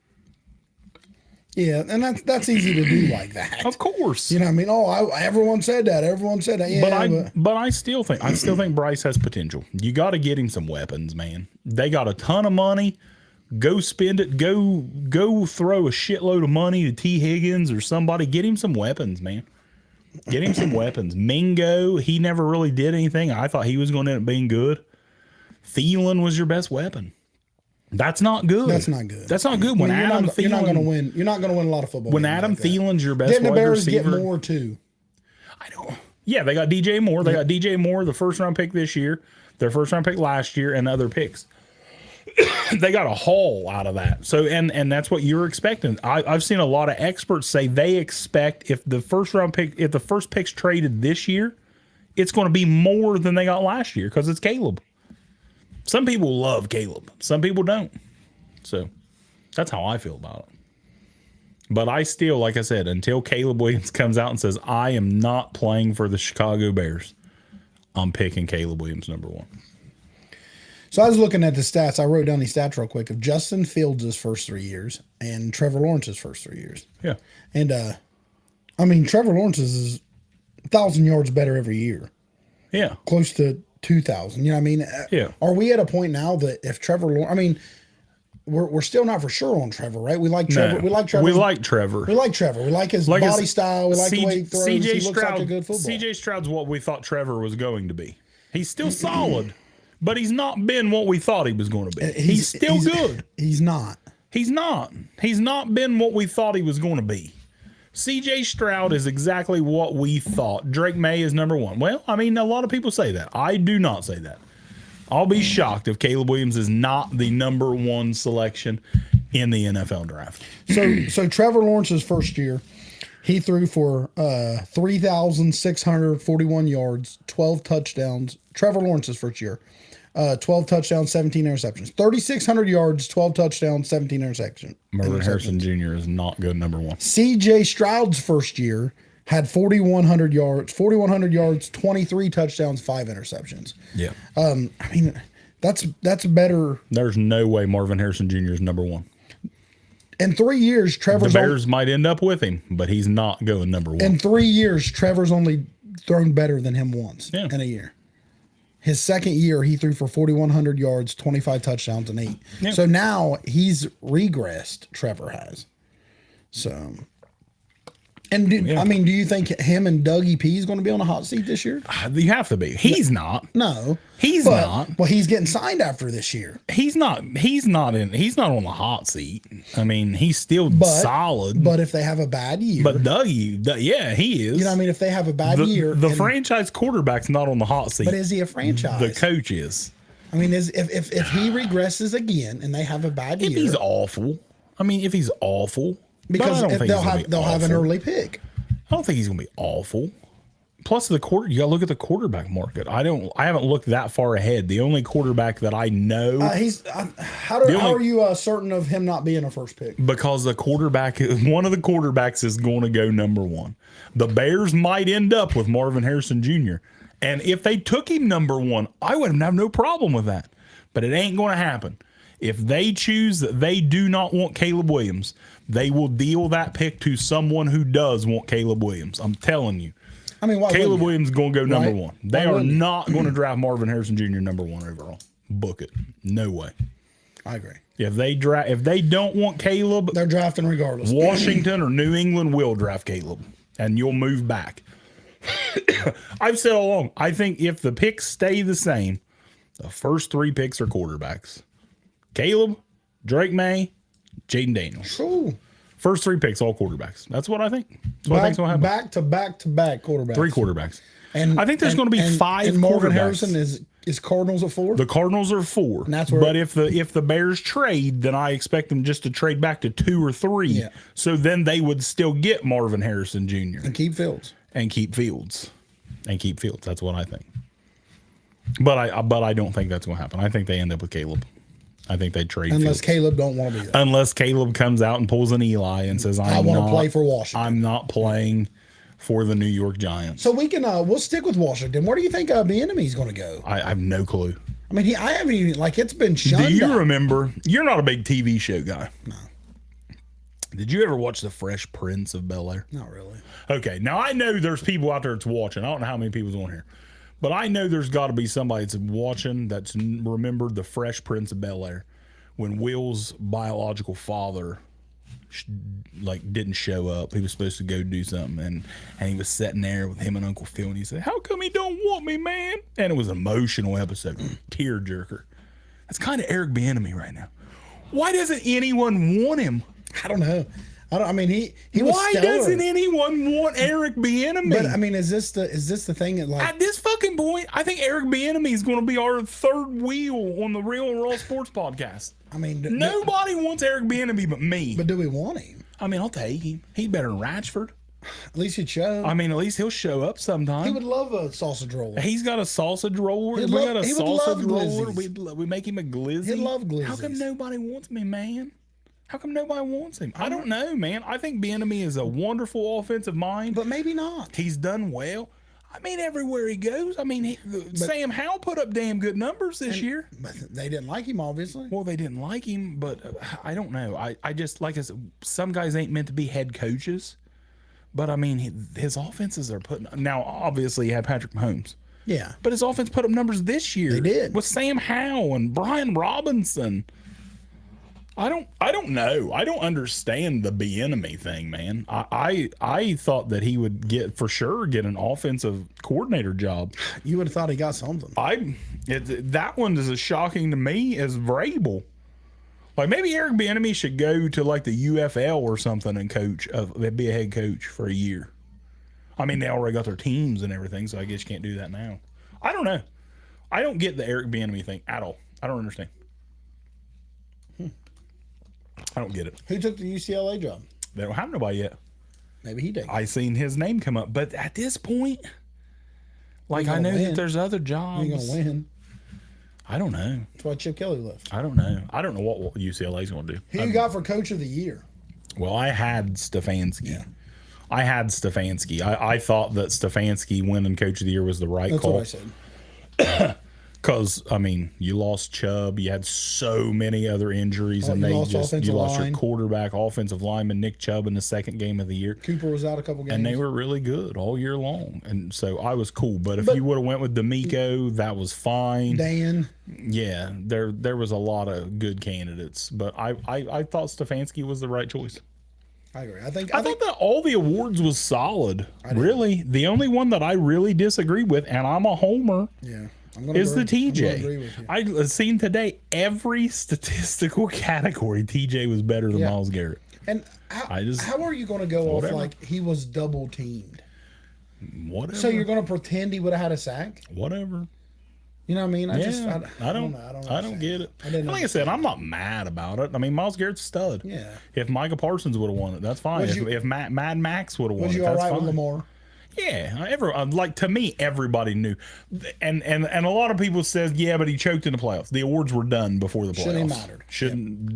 Yeah, and that's easy to do like that. Of course. You know what I mean? Oh, everyone said that. Everyone said that. Yeah, but I still think Bryce has potential. You got to get him some weapons, man. They got a ton of money. Go spend it. Go throw a shitload of money to T. Higgins or somebody. Get him some weapons, man. Get him some weapons. Mingo, he never really did anything. I thought he was going to end up being good. Thielen was your best weapon. That's not good. That's not good. That's not good. When you're Adam not, Thielen, you're not going to win. You're not going to win a lot of football. When games Adam like that. Thielen's your best Didn't the wide Bears receiver, get more too? I don't. Yeah, they got DJ Moore. They got DJ Moore, the first round pick this year, their first round pick last year, and other picks. They got a haul out of that. So and that's what you're expecting. I've seen a lot of experts say they expect if the first pick's traded this year, it's going to be more than they got last year because it's Caleb. Some people love Caleb. Some people don't. So that's how I feel about it. But I still, like I said, until Caleb Williams comes out and says, I am not playing for the Chicago Bears, I'm picking Caleb Williams number one. So I was looking at the stats. I wrote down these stats real quick of Justin Fields' first 3 years and Trevor Lawrence's first 3 years. Yeah. And, I mean, Trevor Lawrence's is 1,000 yards better every year. Yeah. Close to 2,000. You know what I mean? Yeah. Are we at a point now that if Trevor Lawrence, I mean, we're still not for sure on Trevor, right? We like Trevor. No. We like Trevor. We like Trevor. We like Trevor. We like his body style. We like the way he throws. He looks like a good football. CJ Stroud's what we thought Trevor was going to be. He's still solid, but he's not been what we thought he was going to be. He's still good. He's not. He's not. He's not been what we thought he was going to be. CJ Stroud is exactly what we thought. Drake May is number one. Well, I mean, a lot of people say that. I do not say that. I'll be shocked if Caleb Williams is not the number one selection in the NFL draft. So Trevor Lawrence's first year, he threw for 3,641 yards, 12 touchdowns. Trevor Lawrence's first year, 12 touchdowns, 17 interceptions. 3,600 yards, 12 touchdowns, 17 interceptions. Marvin Harrison Jr. is not good number one. CJ Stroud's first year had 4,100 yards, 23 touchdowns, 5 interceptions. Yeah. I mean, that's better. There's no way Marvin Harrison Jr. is number one. In 3 years, The Bears might end up with him, but he's not going number one. In 3 years, Trevor's only thrown better than him once in a year. His second year, he threw for 4,100 yards, 25 touchdowns, and 8. Yeah. So now he's regressed, Trevor has. So, and I mean, do you think him and Dougie P is going to be on the hot seat this year? You have to be. He's not. No. He's not. Well, he's getting signed after this year. He's not on the hot seat. I mean, he's still solid. But if they have a bad year. But Dougie, yeah, he is. You know what I mean? If they have a bad year. The franchise quarterback's not on the hot seat. But is he a franchise? The coach is. I mean, if he regresses again and they have a bad year. If he's awful. I mean, if he's awful. Because they'll have an early pick. I don't think he's going to be awful. Plus you got to look at the quarterback market. I haven't looked that far ahead. The only quarterback that I know, how are you certain of him not being a first pick? Because one of the quarterbacks is going to go number one. The Bears might end up with Marvin Harrison Jr. And if they took him number one, I would have no problem with that. But it ain't going to happen. If they choose that they do not want Caleb Williams, they will deal that pick to someone who does want Caleb Williams. I'm telling you. I mean, Caleb Williams is going to go number one. They are not going to draft Marvin Harrison Jr. number one overall. Book it. No way. I agree. If they don't want Caleb, they're drafting regardless. Washington or New England will draft Caleb, and you'll move back. I've said all along, I think if the picks stay the same, the first 3 picks are quarterbacks. Caleb, Drake May, Jaden Daniels. Ooh. First 3 picks, all quarterbacks. That's what I think. That's what I think's going to happen. Back to back quarterbacks. 3 quarterbacks. And I think there's going to be 5 and Marvin quarterbacks. Harrison is Cardinals at 4? The Cardinals are 4. And that's where but if the Bears trade, then I expect them just to trade back to 2 or 3. Yeah. So then they would still get Marvin Harrison Jr. And keep Fields. That's what I think. But I don't think that's going to happen. I think they end up with Caleb. I think they trade unless Fields. Caleb don't want to be there. Unless Caleb comes out and pulls an Eli and says, I want to play for Washington. I'm not playing for the New York Giants. So we'll stick with Washington. Where do you think Bieniemy is going to go? I have no clue. I mean, I haven't even, it's been shunned. Do you remember? You're not a big TV show guy. No. Did you ever watch The Fresh Prince of Bel-Air? Not really. Okay. Now, I know there's people out there that's watching. I don't know how many people's on here. But I know there's got to be somebody that's watching that's remembered The Fresh Prince of Bel-Air when Will's biological father didn't show up. He was supposed to go do something, and he was sitting there with him and Uncle Phil, and he said, "How come he don't want me, man?" And it was an emotional episode, tear jerker. That's kind of Eric Bieniemy right now. Why doesn't anyone want him? I don't know. I mean, he was Why stellar. doesn't anyone want Eric Bieniemy? But I mean, is this the thing that at this fucking point, I think Eric Bieniemy is going to be our third wheel on the Real and Raw Sports podcast. I mean, nobody wants Eric Bieniemy but me. But do we want him? I mean, I'll take him. He's better than Ratchford. At least he'd show. I mean, at least he'll show up sometime. He would love a sausage roll. He's got a sausage roller. He would love glizzies. We make him a glizzy. He'd love glizzies. How come nobody wants me, man? How come nobody wants him? I don't know, man. I think Bieniemy is a wonderful offensive mind. But maybe not. He's done well. I mean, everywhere he goes. I mean, Sam Howell put up damn good numbers this year. But they didn't like him, obviously. Well, they didn't like him, but I don't know. I just, like I said, some guys ain't meant to be head coaches. But, I mean, his offenses are putting... Now, obviously, he had Patrick Mahomes. Yeah. But his offense put up numbers this year. They did. With Sam Howell and Brian Robinson. I don't know. I don't understand the Bieniemy thing, man. I thought that he would get an offensive coordinator job. You would have thought he got something. That one is as shocking to me as Vrabel. Like, maybe Eric Bieniemy should go to like the UFL or something and be a head coach for a year. I mean, they already got their teams and everything, so I guess you can't do that now. I don't know. I don't get the Eric Bieniemy thing at all. I don't understand. I don't get it. Who took the UCLA job? They don't have nobody yet. Maybe he did. I seen his name come up, but at this point, like, I know that there's other jobs. You're gonna win. I don't know. That's why Chip Kelly left. I don't know. I don't know what UCLA's going to do. Who you got for Coach of the Year? Well, I had Stefanski. Yeah. I thought that Stefanski winning Coach of the Year was the right call. That's what I said. Because, I mean, you lost Chubb. You had so many other injuries. And you lost your quarterback, offensive lineman, Nick Chubb, in the second game of the year. Cooper was out a couple games. And they were really good all year long. And so I was cool. But if you would have went with D'Amico, that was fine. Dan. Yeah, there was a lot of good candidates. But I thought Stefanski was the right choice. I agree. I thought that all the awards was solid. Really. The only one that I really disagree with, and I'm a homer. Yeah. Is the TJ. I seen today every statistical category TJ was better than Myles Garrett. And how are you going to go off like he was double teamed? Whatever. So you're going to pretend he would have had a sack? Whatever. You know what I mean? I don't get it. Like I said, I'm not mad about it. I mean, Myles Garrett's a stud. Yeah. If Micah Parsons would have won it, that's fine. If Mad Max would have won it, that's fine. with Lamar? Yeah, like to me, everybody knew, and a lot of people says, yeah, but he choked in the playoffs. The awards were done before the playoffs.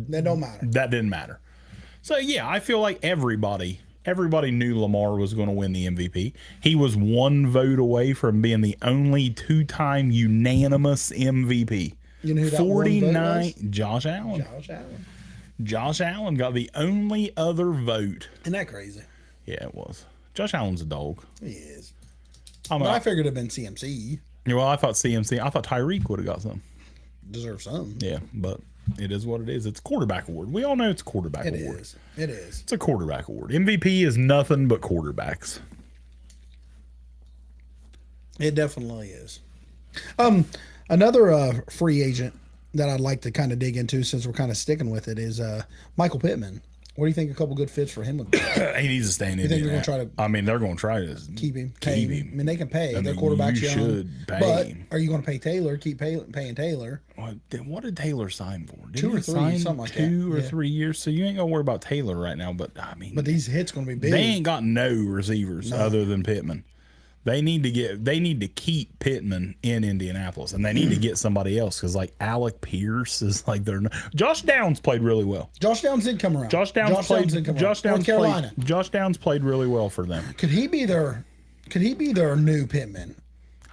That don't matter. That didn't matter. So yeah, I feel like everybody knew Lamar was going to win the MVP. He was one vote away from being the only 2-time unanimous MVP. You know who that 49. Was? Josh Allen. Josh Allen got the only other vote. Isn't that crazy? Yeah, it was. Josh Allen's a dog. He is. I figured it'd been CMC. Well, I thought Tyreek would have got some. Deserve some. Yeah, but it is what it is. It's a quarterback award. We all know it's a quarterback award. It is. It's a quarterback award. MVP is nothing but quarterbacks. It definitely is. Another free agent that I'd like to kind of dig into, since we're kind of sticking with it, is Michael Pittman. What do you think a couple good fits for him would be? He needs to stay in Indiana. You think they're going to try to? I mean, they're going to try to keep him. I mean, they can pay. Their quarterback's young. Should pay but him. Are you going to pay Taylor? Keep paying Taylor. What did Taylor sign for? Didn't 2 or 3, something like that. 2 or 3 years. So you ain't gonna worry about Taylor right now. But I mean, these hits going to be big. They ain't got no receivers other than Pittman. They need to keep Pittman in Indianapolis, and they need to get somebody else, because like Alec Pierce is like Josh Downs played really well. Josh Downs did come around. Josh Downs played North Carolina. Josh Downs played really well for them. Could he be their new Pittman?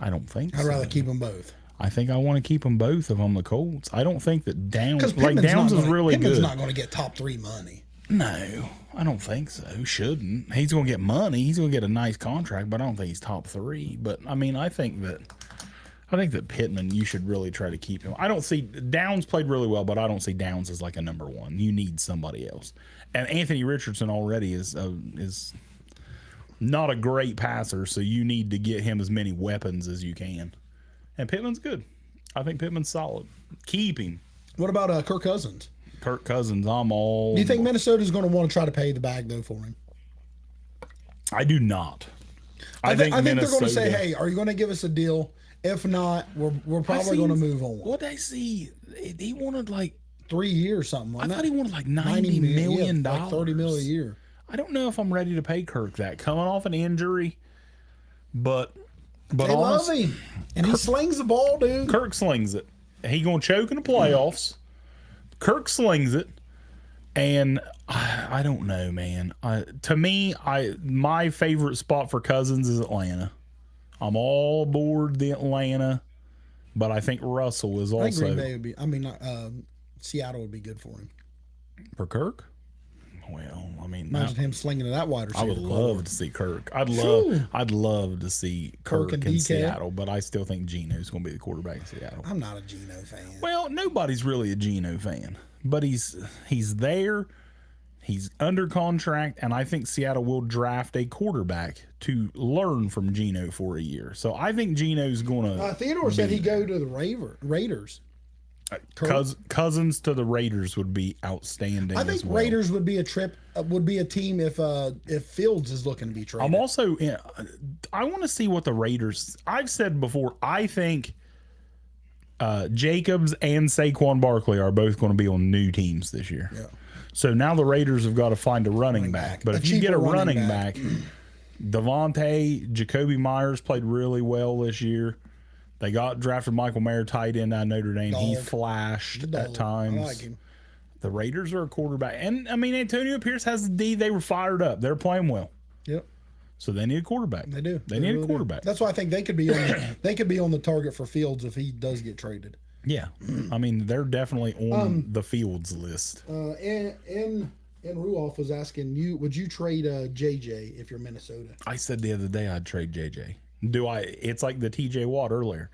I don't think so. I'd rather keep them both. I think I want to keep them both if I'm the Colts. I don't think that Downs is really good. Pittman's not going to get top 3 money. No, I don't think so. Shouldn't. He's going to get money. He's going to get a nice contract, but I don't think he's top 3. But I mean, I think that Pittman, you should really try to keep him. I don't see Downs played really well, but I don't see Downs as like a number 1. You need somebody else. And Anthony Richardson already is not a great passer, so you need to get him as many weapons as you can. And Pittman's good. I think Pittman's solid. Keep him. What about Kirk Cousins? Kirk Cousins, I'm all. Do you think Minnesota's going to want to try to pay the bag though for him? I do not. I think they're going to say, "Hey, are you going to give us a deal? If not, we're probably going to move on." What I see, he wanted like 3 years, something. I thought he wanted like $90 million, like $30 million a year. I don't know if I'm ready to pay Kirk that, coming off an injury, but they love him, and he slings the ball, dude. Kirk slings it. He gonna choke in the playoffs. Kirk slings it, and I don't know, man. To me, my favorite spot for Cousins is Atlanta. I'm all aboard the Atlanta, but I think Russell is also. I think Green Bay would be. I mean, Seattle would be good for him. For Kirk? Well, I mean, imagine him slinging to that wide receiver. I would love to see Kirk. I'd love to see Kirk in Seattle, but I still think Geno's going to be the quarterback in Seattle. I'm not a Geno fan. Well, nobody's really a Geno fan, but he's there. He's under contract, and I think Seattle will draft a quarterback to learn from Geno for a year. So I think Geno's going to. Theodore said he'd go to the Raiders. Cousins to the Raiders would be outstanding. I think Raiders would be a team if Fields is looking to be traded. I'm also I want to see what the Raiders. I've said before, I think Jacobs and Saquon Barkley are both going to be on new teams this year. Yeah. So now the Raiders have got to find a running back. But if you get a running back, Devontae, Jacoby Myers played really well this year. They drafted Michael Mayer, tight end out of Notre Dame. He flashed at times. I like him. The Raiders are a quarterback. And, I mean, Antonio Pierce has the D. They were fired up. They're playing well. Yep. So they need a quarterback. They do. They need a quarterback. That's why I think they could be on the target for Fields if he does get traded. Yeah. I mean, they're definitely on the Fields list. And Ruoff was asking you, would you trade JJ if you're Minnesota? I said the other day I'd trade JJ. It's like the TJ Watt earlier.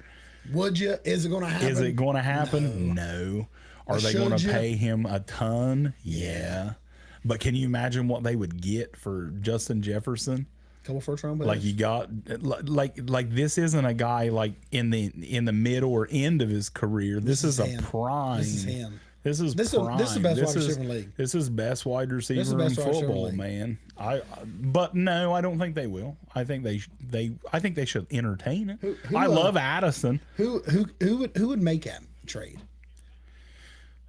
Would you? Is it going to happen? Is it going to happen? No. Are they going to pay him a ton? Yeah. But can you imagine what they would get for Justin Jefferson? Couple first round picks. Like you got like this isn't a guy like in the middle or end of his career. This is a prime. This is him. This is this prime. is the best wide is, receiver in the league. This is best wide receiver in best wide receiver in the football, league. man. But no, I don't think they will. I think I think they should entertain it. I love Addison. Who would make that trade?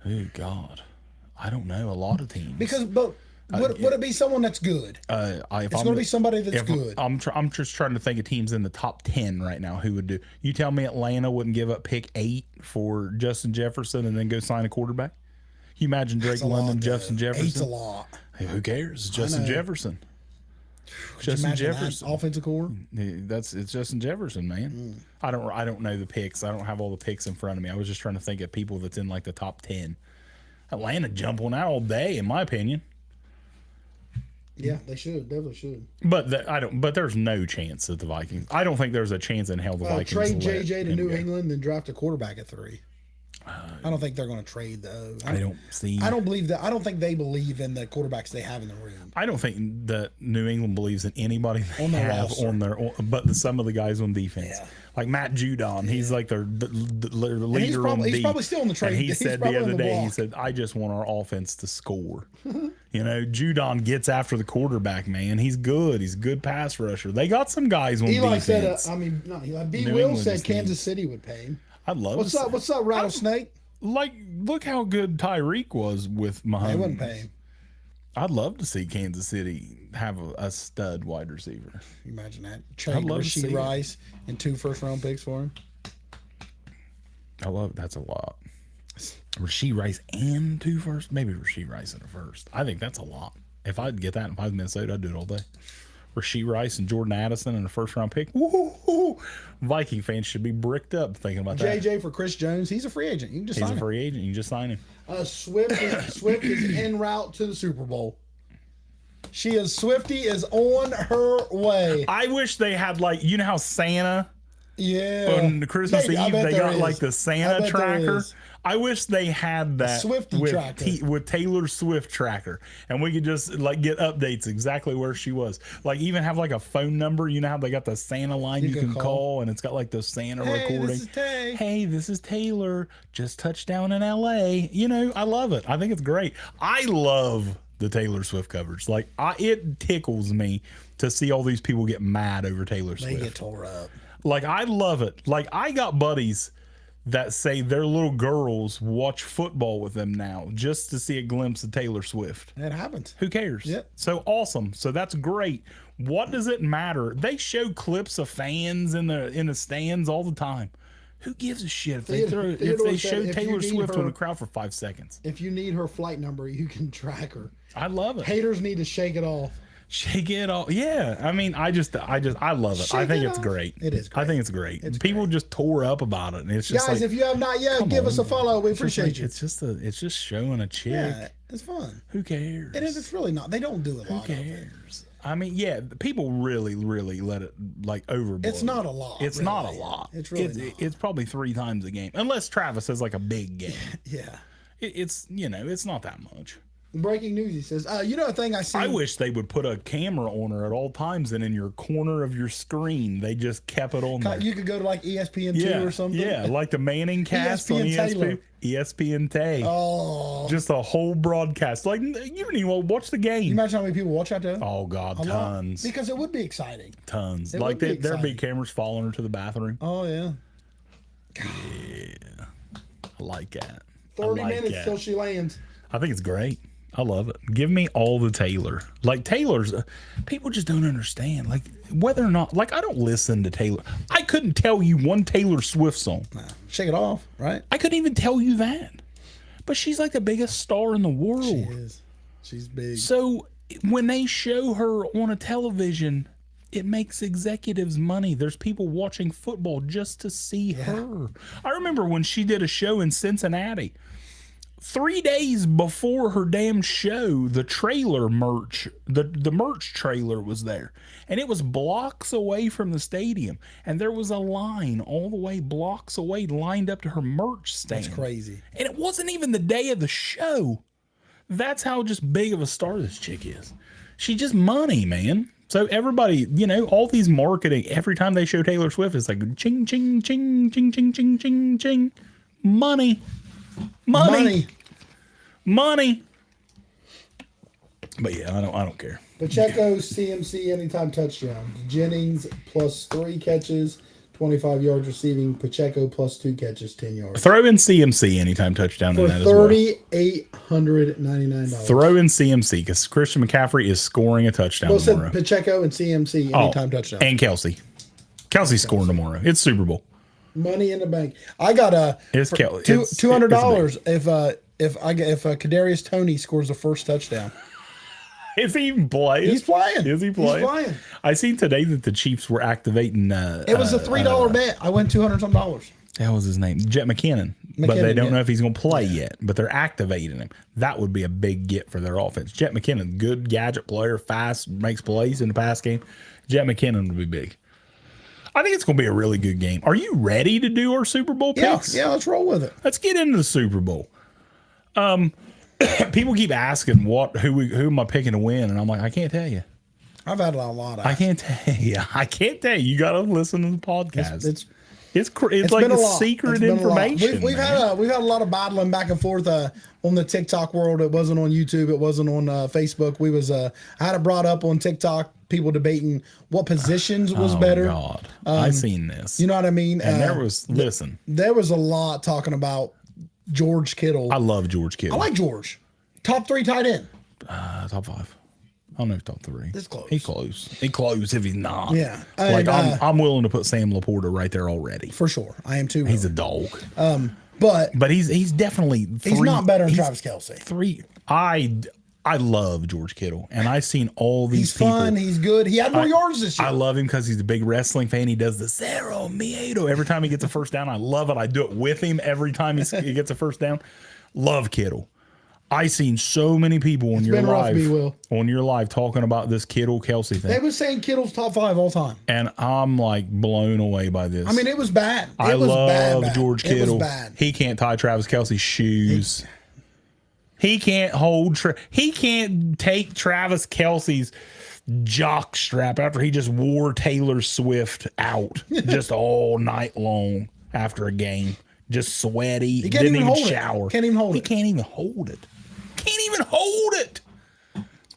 Oh God, I don't know. A lot of teams. Because would it be someone that's good? It's going to be somebody that's good. I'm just trying to think of teams in the top 10 right now who would do. You tell me Atlanta wouldn't give up pick 8 for Justin Jefferson and then go sign a quarterback? You imagine Drake London, Justin Jefferson? 8's a lot. Hey, who cares? It's Justin Jefferson. Justin Jefferson, offensive core. It's Justin Jefferson, man. I don't know the picks. I don't have all the picks in front of me. I was just trying to think of people that's in like the top 10. Atlanta jump on out all day, in my opinion. Yeah, they should. Definitely should. But But there's no chance that the Vikings. I don't think there's a chance in hell the Vikings trade JJ to New England and draft a quarterback at 3. I don't think they're going to trade though. I don't believe that. I don't think they believe in the quarterbacks they have in the room. I don't think that New England believes in anybody they on their have roster. on their. But some of the guys on defense, like Matt Judon, he's like their leader on D. He's probably still in the trade. And he said the other day, he said, "I just want our offense to score." You know, Judon gets after the quarterback, man. He's good. He's a good pass rusher. They got some guys on defense. B. Will said Kansas City would pay him. I'd love. What's up, Rattlesnake? Look how good Tyreek was with Mahomes. They wouldn't pay him. I'd love to see Kansas City have a stud wide receiver. Imagine that. Trade Rashee Rice and 2 first-round picks for him. That's a lot. Rashee Rice and 2 first, maybe Rashee Rice and a first. I think that's a lot. If I'd get that, if I was Minnesota, I'd do it all day. Rashee Rice and Jordan Addison and a first-round pick. Woo-hoo-hoo. Viking fans should be bricked up thinking about that. JJ for Chris Jones. He's a free agent. You can just sign him. He's a free agent. You can just sign him. Swift is en route to the Super Bowl. Swifty is on her way. I wish they had, like, you know how Santa on Christmas Eve they got like the Santa tracker. I wish they had that with Taylor Swift tracker, and we could just like get updates exactly where she was. Like even have like a phone number. You know how they got the Santa line you can call, and it's got like the Santa recording. This is Hey, this is Taylor. Just touched down in L.A. You know, I love it. I think it's great. I love the Taylor Swift coverage. Like it tickles me to see all these people get mad over Taylor Swift. They get tore up. Like I love it. Like I got buddies that say their little girls watch football with them now just to see a glimpse of Taylor Swift. It happens. Who cares? Yep. So awesome. So that's great. What does it matter? They show clips of fans in the stands all the time. Who gives a shit if they show Taylor Swift on the crowd for 5 seconds? If you need her flight number, you can track her. I love it. Haters need to shake it off. Shake it off. Yeah. I mean, I love it. I think it's great. It is great. I think it's great. People just tore up about it. And it's just guys, if you have not yet, give us a follow. We appreciate you. It's just showing a chick. Yeah, it's fun. Who cares? And it's really not. They don't do a lot. Who cares? I mean, yeah, people really, really let it like overboard. It's not a lot. It's not a lot. It's really not. It's probably 3 times a game, unless Travis has like a big game. Yeah. It's it's not that much. Breaking news, he says. You know a thing I see. I wish they would put a camera on her at all times, and in your corner of your screen, they just kept it on there. You could go to like ESPN2 or something. Yeah, like the Manning cast on ESPN Tay. Oh. Just a whole broadcast. Like, you don't even want to watch the game. You imagine how many people watch that though? Oh, God, tons. Because it would be exciting. Tons. Like, there'd be cameras following her to the bathroom. Oh, yeah. Yeah. I like that. 30 minutes till she lands. I think it's great. I love it. Give me all the Taylor. Like Taylor's, people just don't understand. Like whether or not, like I don't listen to Taylor. I couldn't tell you one Taylor Swift song. Shake It Off, right? I couldn't even tell you that. But she's like the biggest star in the world. She is. She's big. So when they show her on a television, it makes executives money. There's people watching football just to see her. I remember when she did a show in Cincinnati. 3 days before her damn show, the trailer merch, the merch trailer was there. And it was blocks away from the stadium. And there was a line all the way blocks away lined up to her merch stand. That's crazy. And it wasn't even the day of the show. That's how just big of a star this chick is. She's just money, man. So everybody, all these marketing, every time they show Taylor Swift, it's like ching, ching, ching, ching, ching, ching, ching, ching. Money. Money. But yeah, I don't care. Pacheco, CMC, anytime touchdown. Jennings plus 3 catches, 25 yards receiving. Pacheco plus 2 catches, 10 yards. Throw in CMC anytime touchdown For in that as well. $3,899. Throw in CMC because Christian McCaffrey is scoring a touchdown Well, said tomorrow. Pacheco and CMC anytime touchdown. And Kelsey. Kelsey's scoring tomorrow. It's Super Bowl. Money in the bank. I got It's $200 if Kadarius Toney scores the first touchdown. Is he even playing? He's playing. Is he playing? He's playing. I seen today that the Chiefs were activating. It was a $3 bet. I won $200-something. That was his name, Jet McKinnon. But they don't know if he's going to play yet. But they're activating him. That would be a big get for their offense. Jet McKinnon, good gadget player, fast, makes plays in the pass game. Jet McKinnon would be big. I think it's going to be a really good game. Are you ready to do our Super Bowl picks? Yeah, let's roll with it. Let's get into the Super Bowl. People keep asking who am I picking to win, and I'm like, I can't tell you. I've had a lot of. I can't tell you. I can't tell you. You got to listen to the podcast. It's like been a secret information. We've had a lot of battling back and forth on the TikTok world. It wasn't on YouTube. It wasn't on Facebook. I had it brought up on TikTok. People debating what positions was better. God, I seen this. You know what I mean? And there was a lot talking about George Kittle. I love George Kittle. I like George. Top 3 tight end. Top 5. I don't know if top 3. It's close. He close if he's not. Yeah. Like I'm willing to put Sam Laporta right there already. For sure. I am too. He's a dog. But he's definitely he's not better than Travis Kelce. 3. I love George Kittle, and I've seen all these people. He's fun. He's good. He had more yards this year. I love him because he's a big wrestling fan. He does the Zero Miedo every time he gets a first down. I love it. I do it with him every time he gets a first down. Love Kittle. I seen so many people on your live talking about this Kittle Kelce thing. They was saying Kittle's top 5 all time, and I'm like blown away by this. I mean, it was bad. I love George Kittle. It was bad. He can't tie Travis Kelce's shoes. He can't hold. He can't take Travis Kelce's jock strap after he just wore Taylor Swift out just all night long after a game. Just sweaty. He didn't even shower. Can't even hold it. He can't even hold it. Can't even hold it.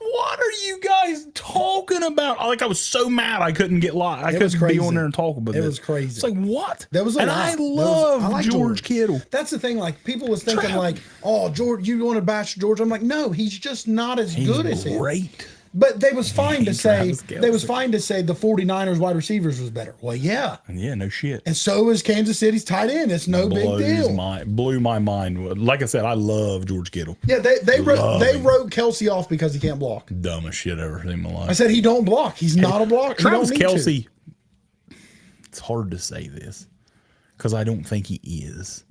What are you guys talking about? Like, I was so mad I couldn't get live. I couldn't be on there and talk about it. It was crazy. It's like, what? That was a lot. I love George Kittle. That's the thing. Like, people was thinking like, oh, George, you want to bash George? I'm like, no, he's just not as good as him. Great. But they was fine to say the 49ers wide receivers was better. Well, yeah. Yeah, no shit. And so is Kansas City's tight end. It's no big deal. Blew my mind. Like I said, I love George Kittle. Yeah, they wrote Kelce off because he can't block. Dumbest shit ever seen in my life. I said he don't block. He's not a blocker. Travis Kelce. It's hard to say this because I don't think he is.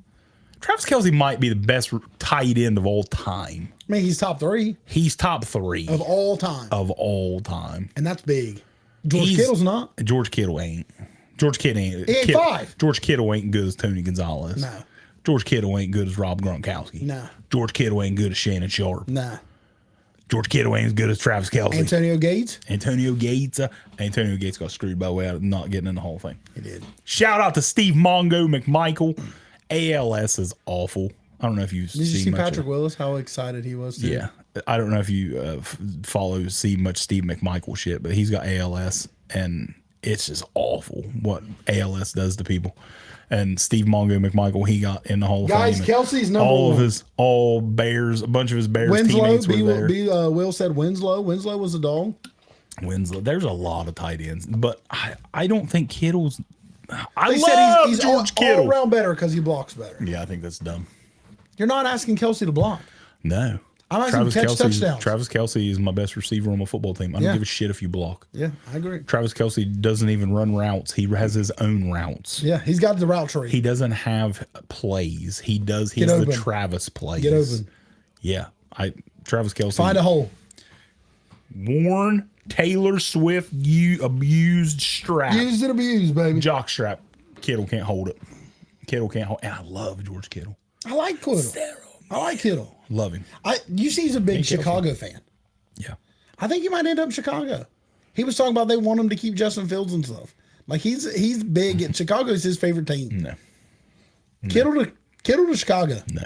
Travis Kelce might be the best tight end of all time. I mean, he's top 3. He's top 3 of all time. Of all time, and that's big. Kittle's not. George Kittle ain't. George Kittle ain't. He ain't 5. George Kittle ain't good as Tony Gonzalez. No. George Kittle ain't good as Rob Gronkowski. No. George Kittle ain't good as Shannon Sharp. No. George Kittle ain't as good as Travis Kelce. Antonio Gates. Antonio Gates got screwed by the way out of not getting in the Hall of Fame. He did. Shout out to Steve Mongo McMichael. ALS is awful. I don't know if you did you see Patrick Willis, how excited he was? Yeah. I don't know if you see much Steve McMichael shit, but he's got ALS, and it's just awful what ALS does to people. And Steve Mongo McMichael, he got in the Hall of Fame. Guys, Kelce's number 1. All Bears, a bunch of his Bears teammates were there. Will said Winslow. Winslow was a dog. Winslow. There's a lot of tight ends, but I don't think Kittle's. They said he's George Kittle all around better because he blocks better. Yeah, I think that's dumb. You're not asking Kelce to block. No. I'm asking catch touchdowns. Travis Kelce is my best receiver on my football team. I don't give a shit if you block. Yeah, I agree. Travis Kelce doesn't even run routes. He has his own routes. Yeah, he's got the route tree. He doesn't have plays. He does. He's the Travis plays. Get open. Yeah, Travis Kelce. Find a hole. Worn Taylor Swift abused strap. Used and abused, baby. Jock strap. Kittle can't hold it. Kittle can't hold. And I love George Kittle. I like Kittle. I like Kittle. Love him. You see, he's a big Chicago fan. Yeah. I think he might end up in Chicago. He was talking about they want him to keep Justin Fields and stuff. Like he's big. And Chicago is his favorite team. No. Kittle to Chicago. No,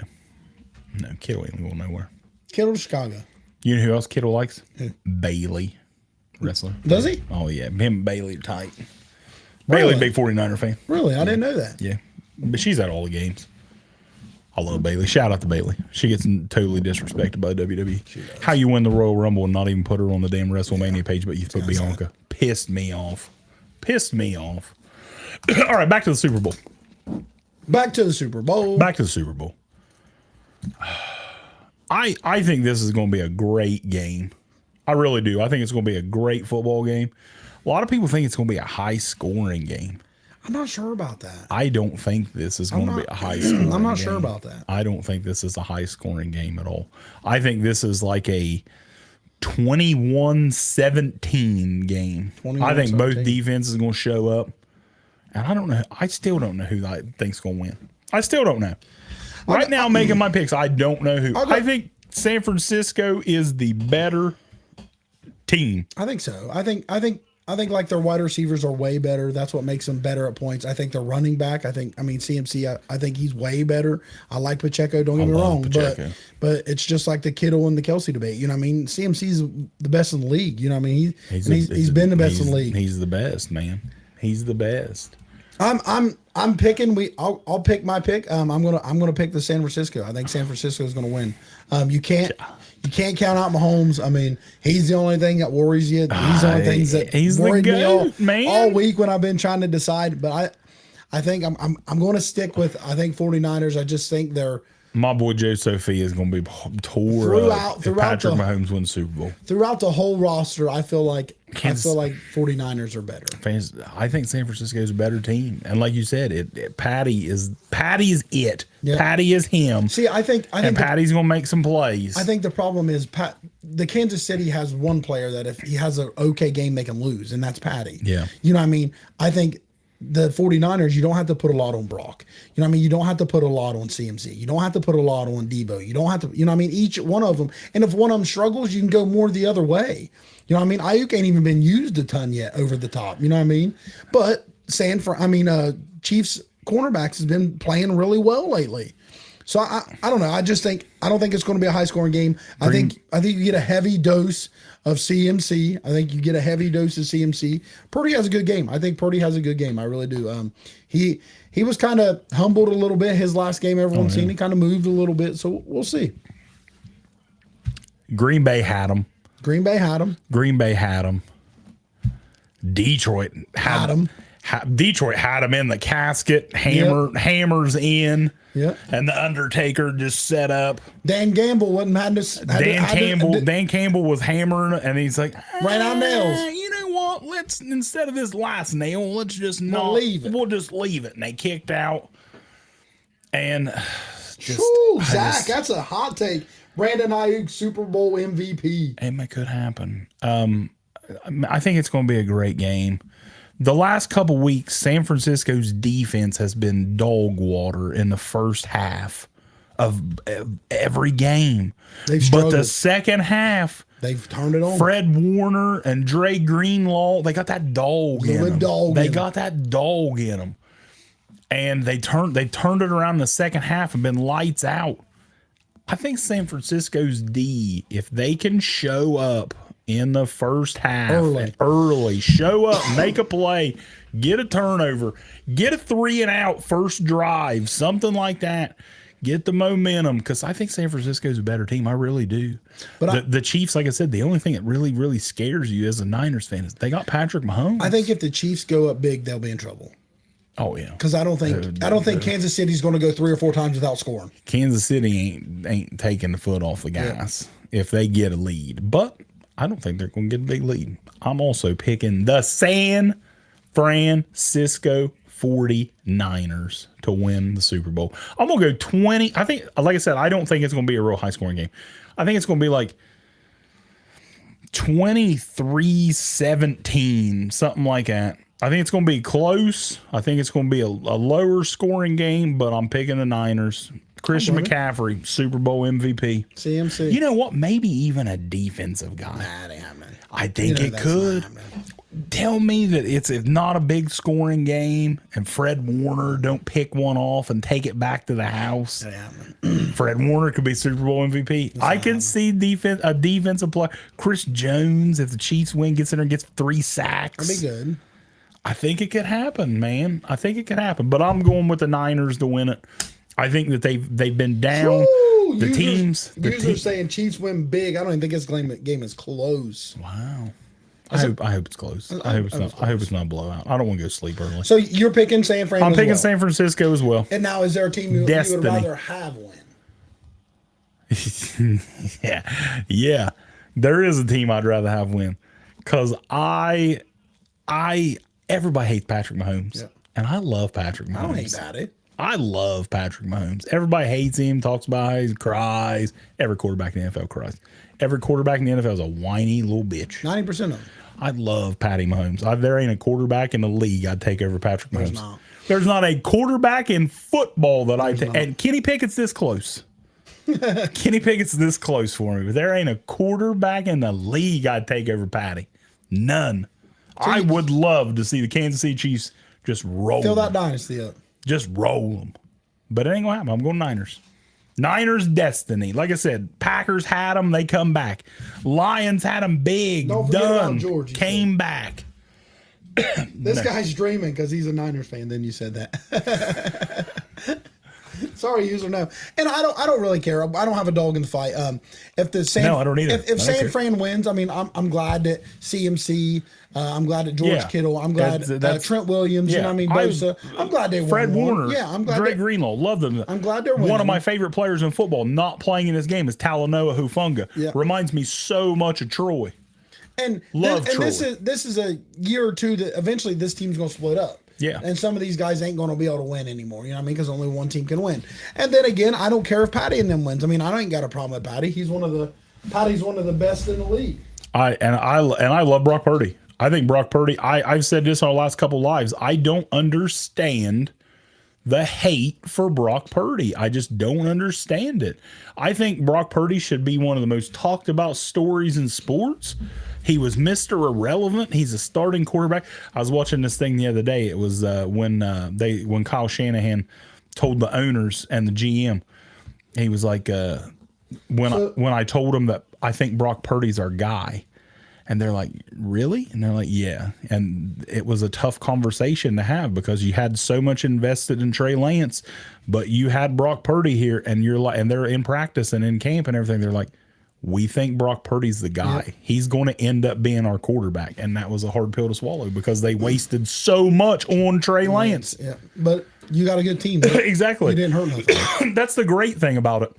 Kittle ain't going nowhere. Kittle to Chicago. You know who else Kittle likes? Who? Bailey, wrestler. Does he? Oh, yeah. Him and Bailey are tight. Really? Bailey, big 49er fan. Really? I didn't know that. Yeah. But she's at all the games. I love Bailey. Shout out to Bailey. She gets totally disrespected by WWE. How you win the Royal Rumble and not even put her on the damn WrestleMania page, but you put Bianca. Pissed me off. Pissed me off. All right, back to the Super Bowl. Back to the Super Bowl. Back to the Super Bowl. I think this is going to be a great game. I really do. I think it's going to be a great football game. A lot of people think it's going to be a high-scoring game. I'm not sure about that. I don't think this is going to be a high-scoring game. I'm not sure about that. I don't think this is a high-scoring game at all. I think this is like a 21-17 game. I think both defenses are going to show up. And I don't know. I still don't know who I think's going to win. I still don't know. Right now, making my picks, I don't know who. I think San Francisco is the better team. I think so. I think like their wide receivers are way better. That's what makes them better at points. I think their running back. CMC. I think he's way better. I like Pacheco. Don't get me wrong, but it's just like the Kittle and the Kelsey debate. You know what I mean? CMC's the best in the league. You know what I mean? He's been the best in the league. He's the best, man. He's the best. I'm picking. I'll pick my pick. I'm gonna pick the San Francisco. I think San Francisco is gonna win. You can't count out Mahomes. I mean, he's the only thing that worries you. He's the only things that worried me all week when I've been trying to decide. But I think I'm going to stick with 49ers. I just think they're. My boy Joe Sophia is going to be tore up if Patrick Mahomes wins Super Bowl. Throughout the whole roster, I feel like 49ers are better. Fans, I think San Francisco is a better team, and like you said, Patty is it. Yeah. Patty is him. See, I think Patty's going to make some plays. I think the problem is the Kansas City has one player that if he has an okay game, they can lose, and that's Patty. Yeah, you know what I mean. I think. The 49ers, you don't have to put a lot on Brock. You know what I mean? You don't have to put a lot on CMC. You don't have to put a lot on Debo. You don't have to, you know what I mean? Each one of them. And if one of them struggles, you can go more the other way. You know what I mean? Ayuk ain't even been used a ton yet over the top. You know what I mean? But Chiefs cornerbacks has been playing really well lately. So I don't know. I don't think it's going to be a high scoring game. I think you get a heavy dose of CMC. I think you get a heavy dose of CMC. Purdy has a good game. I think Purdy has a good game. I really do. He was kind of humbled a little bit his last game. Everyone's seen he kind of moved a little bit. So we'll see. Green Bay had him. Detroit had him. Detroit had him in the casket. Hammers in. Yeah. And the Undertaker just set up. Dan Campbell wasn't Dan Campbell was hammering, and he's like, right on nails. You know what? Let's, instead of this last nail, let's just not leave it. We'll just leave it. And they kicked out. And Zach, that's a hot take. Brandon Ayuk, Super Bowl MVP. It could happen. I think it's going to be a great game. The last couple weeks, San Francisco's defense has been dog water in the first half of every game. But the second half, they've turned it on. Fred Warner and Dre Greenlaw, they got that dog in them. They got that dog in them. And they turned it around in the second half and been lights out. I think San Francisco's D, if they can show up in the first half, early, show up, make a play, get a turnover, get a 3-and-out first drive, something like that. Get the momentum, because I think San Francisco's a better team. I really do. But the Chiefs, like I said, the only thing that really, really scares you as a Niners fan is they got Patrick Mahomes. I think if the Chiefs go up big, they'll be in trouble. Oh yeah, because I don't think Kansas City's going to go 3 or 4 times without scoring. Kansas City ain't taking the foot off the gas if they get a lead, but I don't think they're going to get a big lead. I'm also picking the San Francisco 49ers to win the Super Bowl. I'm going to go 20. I think, like I said, I don't think it's going to be a real high scoring game. I think it's going to be like 23-17, something like that. I think it's going to be close. I think it's going to be a lower scoring game, but I'm picking the Niners. Christian McCaffrey, Super Bowl MVP. CMC. You know what? Maybe even a defensive guy. Nah, I think it could. tell me that it's not a big scoring game and Fred Warner don't pick one off and take it back to the house. Yeah. Fred Warner could be Super Bowl MVP. I can see a defensive player. Chris Jones, if the Chiefs win, gets in there and gets 3 sacks. That'd be good. I think it could happen, man. I think it could happen. But I'm going with the Niners to win it. I think that they've been down. Woo! The teams are saying Chiefs win big. I don't even think this game is close. Wow. I hope it's close. I hope it's not a blowout. I don't want to go sleep early. So you're picking San Fran. I'm picking San Francisco as well. And now, is there a team you would rather have win? Yeah. There is a team I'd rather have win, because everybody hates Patrick Mahomes, and I love Patrick Mahomes. I don't hate that. I love Patrick Mahomes. Everybody hates him, talks about how he cries. Every quarterback in the NFL cries. Every quarterback in the NFL is a whiny little bitch. 90% of them. I love Patty Mahomes. There ain't a quarterback in the league I'd take over Patrick Mahomes. There's not a quarterback in football that I'd take. And Kenny Pickett's this close. Kenny Pickett's this close for me. But there ain't a quarterback in the league I'd take over Patty. None. So I would love to see the Kansas City Chiefs just roll. Fill that dynasty up. Just roll them. But it ain't going to happen. I'm going Niners. Niners destiny. Like I said, Packers had them. They come back. Lions had them big. Done. George, came back. This guy's dreaming because he's a Niners fan. Then you said that. Sorry, user no. And I don't really care. I don't have a dog in the fight. If the San, no, I don't either. If San Fran wins, I mean, I'm glad that CMC. I'm glad that George Kittle. I'm glad Trent Williams. You know what I mean? Bosa. I'm glad they won. Fred Warner. Yeah, I'm glad. Drake Greenlaw. Love them. I'm glad they're winning. One of my favorite players in football not playing in this game is Talanoa Hufanga. Yeah. Reminds me so much of Troy. And Troy. this is a year or two that eventually this team's going to split up. Yeah. And some of these guys ain't going to be able to win anymore. You know what I mean? Because only one team can win. And then again, I don't care if Patty and them wins. I mean, I ain't got a problem with Patty. Patty's one of the best in the league. I love Brock Purdy. I think Brock Purdy, I've said this on the last couple lives. I don't understand the hate for Brock Purdy. I just don't understand it. I think Brock Purdy should be one of the most talked about stories in sports. He was Mr. Irrelevant. He's a starting quarterback. I was watching this thing the other day. It was when Kyle Shanahan told the owners and the GM, he was like, when I told him that I think Brock Purdy's our guy, and they're like, really? And they're like, yeah. And it was a tough conversation to have because you had so much invested in Trey Lance, but you had Brock Purdy here, and you're like, and they're in practice and in camp and everything. They're like, we think Brock Purdy's the guy. Yep. He's going to end up being our quarterback. And that was a hard pill to swallow because they wasted so much on Trey Lance. Yeah, but you got a good team. Exactly. You didn't hurt nothing. That's the great thing about it.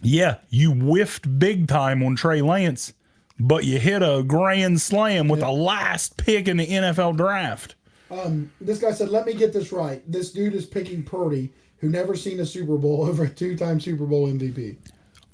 Yeah, you whiffed big time on Trey Lance, but you hit a grand slam with the last pick in the NFL draft. This guy said, let me get this right. This dude is picking Purdy, who never seen a Super Bowl, over a 2-time Super Bowl MVP.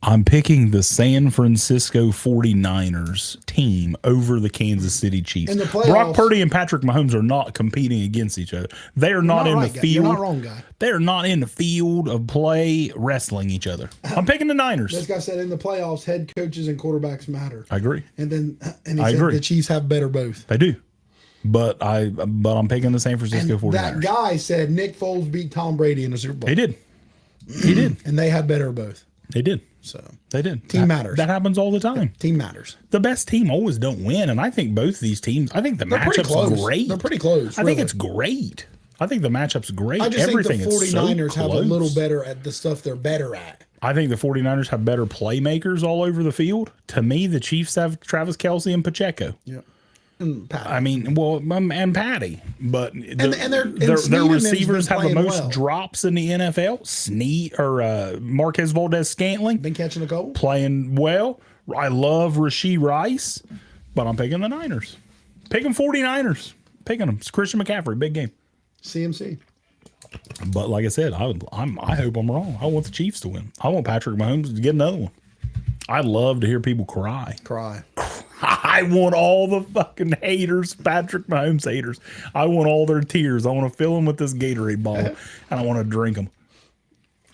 I'm picking the San Francisco 49ers team over the Kansas City Chiefs. In the playoffs, Brock Purdy and Patrick Mahomes are not competing against each other. They are not in the field. You're not wrong, guy. They are not in the field of play wrestling each other. I'm picking the Niners. This guy said in the playoffs, head coaches and quarterbacks matter. I agree. And he said the Chiefs have better both. They do. But I'm picking the San Francisco 49ers. That guy said Nick Foles beat Tom Brady in the Super Bowl. He did. He did. And they had better both. They did. So they did. Team matters. That happens all the time. Team matters. The best team always don't win, and I think both these teams. I think the matchup's great. They're pretty close. I think it's great. I think the matchup's great. I just Everything think the 49ers have a close. little better at the stuff they're better at. I think the 49ers have better playmakers all over the field. To me, the Chiefs have Travis Kelce and Pacheco. Yeah. And Patty. I mean, and Patty, but their receivers have the most drops in the NFL. Marquez Valdez-Scantling been catching a couple, playing well. I love Rashee Rice, but I'm picking the Niners. Picking 49ers. Picking them. It's Christian McCaffrey, big game. CMC. But like I said, I hope I'm wrong. I want the Chiefs to win. I want Patrick Mahomes to get another one. I love to hear people cry. I want all the fucking haters, Patrick Mahomes haters. I want all their tears. I want to fill them with this Gatorade bottle, and I want to drink them.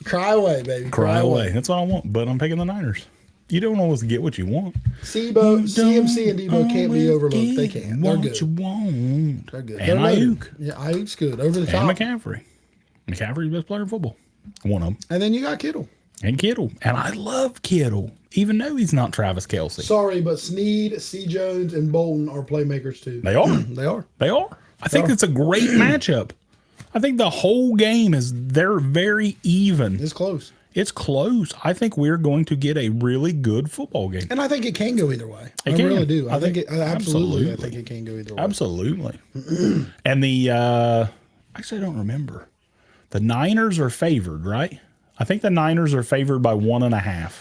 Cry away, baby. Cry away. That's what I want. But I'm picking the Niners. You don't always get what you want. CMC and Debo can't be overlooked. They can't. They're What good. you want. They're good. And They're loaded. Ayuk. Yeah, Ayuk's good. Over the And top. McCaffrey. McCaffrey's the best player in football. One of them. And then you got Kittle. And Kittle. And I love Kittle, even though he's not Travis Kelce. Sorry, but Snead, C. Jones, and Bolton are playmakers too. They are. They are. They are. I think it's a great matchup. I think the whole game they're very even. It's close. It's close. I think we're going to get a really good football game. And I think it can go either way. It I can. really do. I think it absolutely. I think it can go either way. Absolutely. And the actually I don't remember. The Niners are favored, right? I think the Niners are favored by 1.5.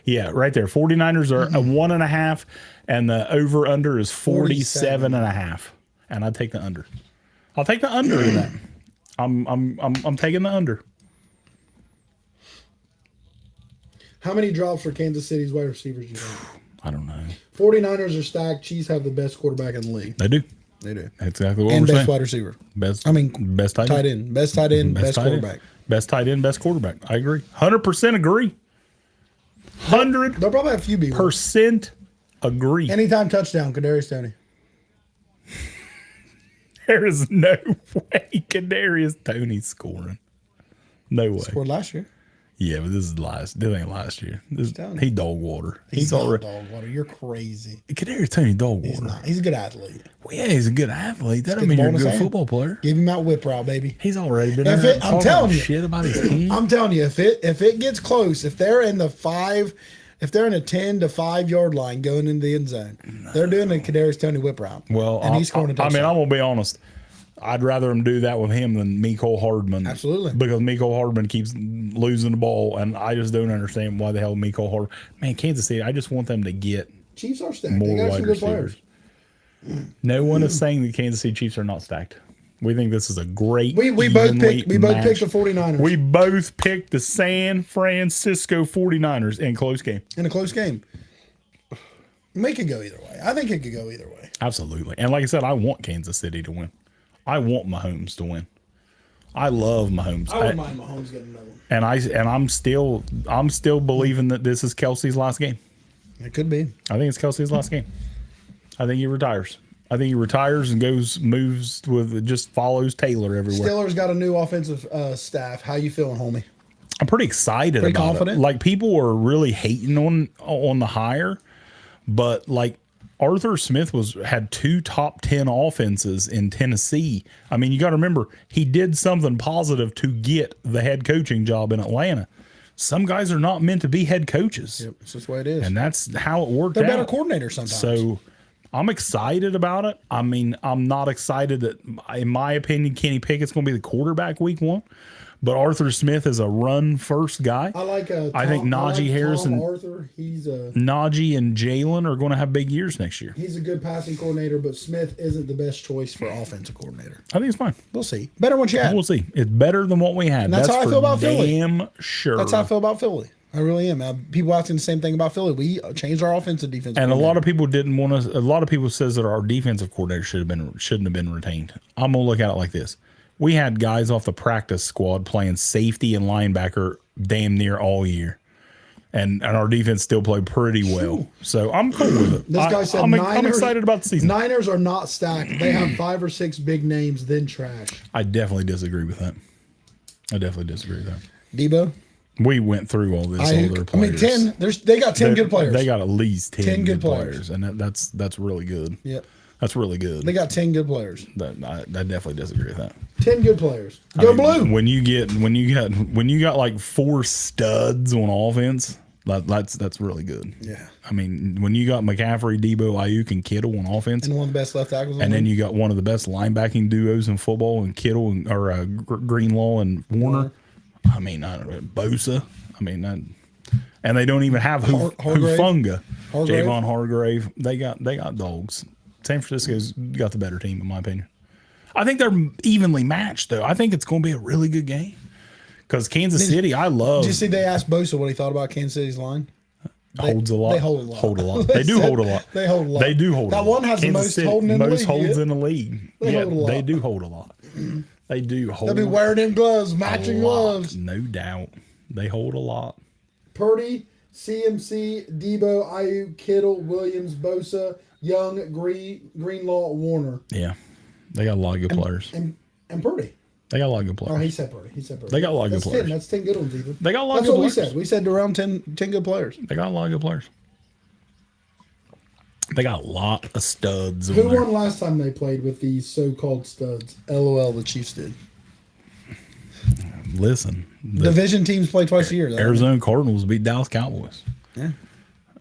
Yeah, right there. 49ers are a 1.5, and the over under is 47.5. And I'd take the under. I'll take the under in that. I'm taking the under. How many drops for Kansas City's wide receivers do you think? I don't know. 49ers are stacked. Chiefs have the best quarterback in the league. They do. They do. That's exactly what And we're best saying. wide receiver. Best Tight tight end. end. Best tight end, best tight end. quarterback. Best tight end, best quarterback. I agree. 100% agree. 100% They'll probably have a few B. agree. Anytime touchdown, Kadarius Toney. There is no way Kadarius Toney's scoring. No way. Scored last year. Yeah, but this ain't last year. telling He dog water. He's not already dog water. You're crazy. Kadarius Toney dog He's water. not. He's a good athlete. Well, yeah, he's a good athlete. That doesn't get mean the you're a ball in good his hand. football player. Give him out whip route, baby. He's already been If there it- I'm talking telling you. shit about his team. I'm telling you, if it gets close, if they're in the 5, if they're in a 10 to 5 yard line going into the end zone, they're doing a Kadarius Toney whip route. Well, and he's scoring a touchdown. I'm gonna be honest. I'd rather him do that with him than Mecole Hardman. Absolutely. Because Mecole Hardman keeps losing the ball, and I just don't understand why the hell Mecole Hardman. Man, Kansas City, I just want them to get Chiefs are stacked. more They got wide some good receivers. players. No one is saying the Kansas City Chiefs are not stacked. We think this is a great. We both picked the match. 49ers We both picked the San Francisco 49ers in close game. in a close game. Make it go either way. I think it could go either way. Absolutely. And like I said, I want Kansas City to win. I want Mahomes to win. I love Mahomes. I wouldn't mind Mahomes getting another one. And I'm still believing that this is Kelsey's last game. It could be. I think it's Kelsey's last game. I think he retires. I think he retires and just follows Taylor everywhere. Steelers got a new offensive staff. How you feeling, homie? I'm pretty excited about confident? it. Like, people are really hating on the hire, but like Arthur Smith had 2 top 10 offenses in Tennessee. I mean, you got to remember, he did something positive to get the head coaching job in Atlanta. Some guys are not meant to be head coaches. Yep, it's just the way it is. And that's how it worked They're out. better coordinators sometimes. So I'm excited about it. I mean, I'm not excited that, in my opinion, Kenny Pickett's going to be the quarterback week 1. But Arthur Smith is a run-first guy. I like. I think Najee Harris and Arthur. Najee and Jalen are going to have big years next year. He's a good passing coordinator, but Smith isn't the best choice for offensive coordinator. I think it's fine. We'll see. Better one you had. We'll see. It's better than what we had. And that's how I feel about Philly. Damn sure. That's how I feel about Philly. I really am. People asking the same thing about Philly. We changed our offensive defense. And a lot of people didn't want us. A lot of people says that our defensive coordinator shouldn't have been retained. I'm gonna look at it like this: we had guys off the practice squad playing safety and linebacker damn near all year, and our defense still played pretty well. So I'm cool with it. This guy said I'm Niners, excited about the season. Niners are not stacked. They have 5 or 6 big names, then trash. I definitely disagree with that. I definitely disagree with that. Debo. We went through all this. All their I mean, players. 10. They got 10 good players. They got at least 10 good players. players, and that's really good. Yep. That's really good. They got 10 good players. I definitely disagree with that. 10 good players. Go blue. When you got like 4 studs on offense, that's really good. Yeah. I mean, when you got McCaffrey, Debo, Ayuk, and Kittle on offense, And one of the best left tackles. and then you got one of the best linebacking duos in football, and Kittle or Greenlaw and Warner. I mean, Bosa. I mean, and they don't even have Hufunga, Javon Hargrave. They got dogs. San Francisco's got the better team, in my opinion. I think they're evenly matched, though. I think it's going to be a really good game because Kansas City, I love. Did you see they asked Bosa what he thought about Kansas City's line? Holds a lot. They hold a lot. Hold a lot. They do hold a lot. They hold a lot. They do hold a lot. That one has the Kansas most City, holding in the most league. holds Yeah. in the league. They hold a lot. They do hold a lot. They do hold. They'll be wearing them gloves, a matching lot, gloves. no doubt. They hold a lot. Purdy, CMC, Debo, Ayuk, Kittle, Williams, Bosa, Young, Greenlaw, Warner. Yeah. They got a lot of good players. And Purdy. They got a lot of good players. Oh, he said Purdy. They got a lot of good players. That's 10 good ones, even. They got a lot of good players. That's what we said. We said around 10 good players. They got a lot of good players. They got a lot of studs. Who won last time they played with these so-called studs? LOL, the Chiefs did. Listen. Division teams play twice a year. Arizona Cardinals beat Dallas Cowboys. Yeah.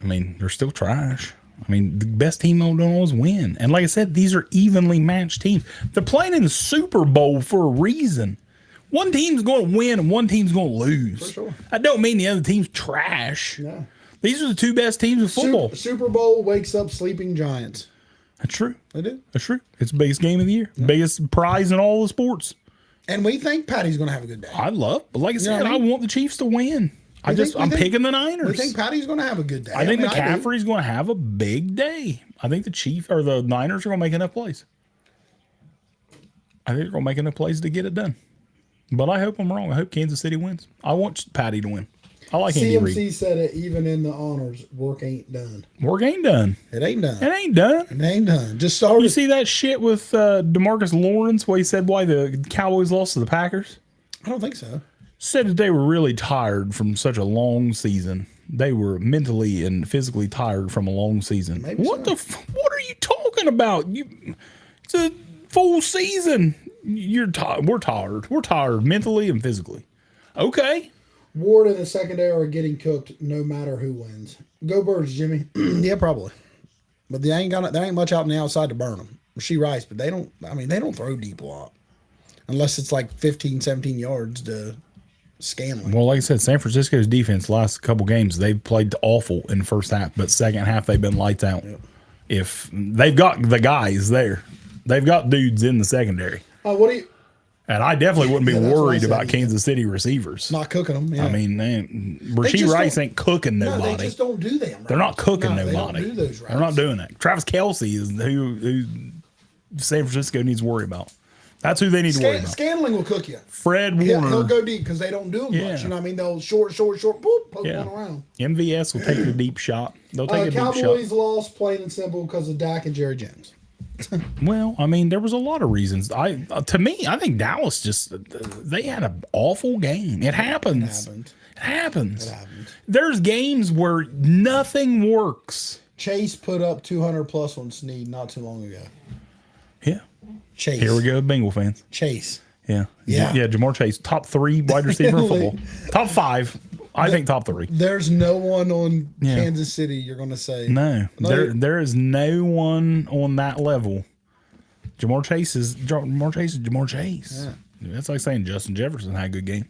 I mean, they're still trash. I mean, the best team don't always win. And like I said, these are evenly matched teams. They're playing in the Super Bowl for a reason. One team's going to win and one team's going to lose. For sure. That don't mean the other team's trash. Yeah. These are the two best teams in football. Super Bowl wakes up sleeping giants. That's true. They do. That's true. It's the biggest game of the year. Yeah. Biggest prize in all the sports. And we think Patty's going to have a good day. But like I said, I want the Chiefs to win. I'm picking the Niners. We think Patty's going to have a good day. I think McCaffrey's going to have a big day. I think the Niners are going to make enough plays. I think they're going to make enough plays to get it done. But I hope I'm wrong. I hope Kansas City wins. I want Patty to win. I like Andy Reid. CMC said it, even in the honors, work ain't done. Work ain't done. It ain't done. It ain't done. It ain't done. Just started. You see that shit with DeMarcus Lawrence where he said why the Cowboys lost to the Packers? I don't think so. Said that they were really tired from such a long season. They were mentally and physically tired from a long season. Maybe what are you talking about? It's a full season. You're tired. We're tired. We're tired mentally and physically. Okay. Ward and the secondary are getting cooked no matter who wins. Go Birds, Jimmy. Yeah, probably. But there ain't much out on the outside to burn them. She Rice, but they don't throw deep a lot. Unless it's like 15, 17 yards to Scanlon. Well, like I said, San Francisco's defense last couple games, they've played awful in the first half, but second half they've been lights out. Yep. If they've got the guys there. They've got dudes in the secondary. And I definitely wouldn't be worried about Kansas City receivers. Not cooking them. Yeah. I mean, Rashee Rice ain't cooking nobody. No, they just don't do them. Right? They're not cooking nobody. They don't do those routes. They're not doing that. Travis Kelce is who San Francisco needs to worry about. That's who they need to worry about. Scanling will cook you. Fred Warner. He'll go deep because they don't do them much. You know what I mean? They'll short, boop, poke one around. MVS will take the deep shot. They'll take a deep shot. Cowboys lost plain and simple because of Dak and Jerry Jones. Well, I mean, there was a lot of reasons. I think Dallas they had an awful game. It happens. It happens. There's games where nothing works. Chase put up 200 plus on Snead not too long ago. Yeah. Chase. Here we go, Bengal fans. Chase. Yeah. Jamar Chase, top 3 wide receiver in football. Top 5. I think top 3. There's no one on Kansas City you're going to say. No. There is no one on that level. Jamar Chase is Jamar Chase. Yeah. That's like saying Justin Jefferson had a good game.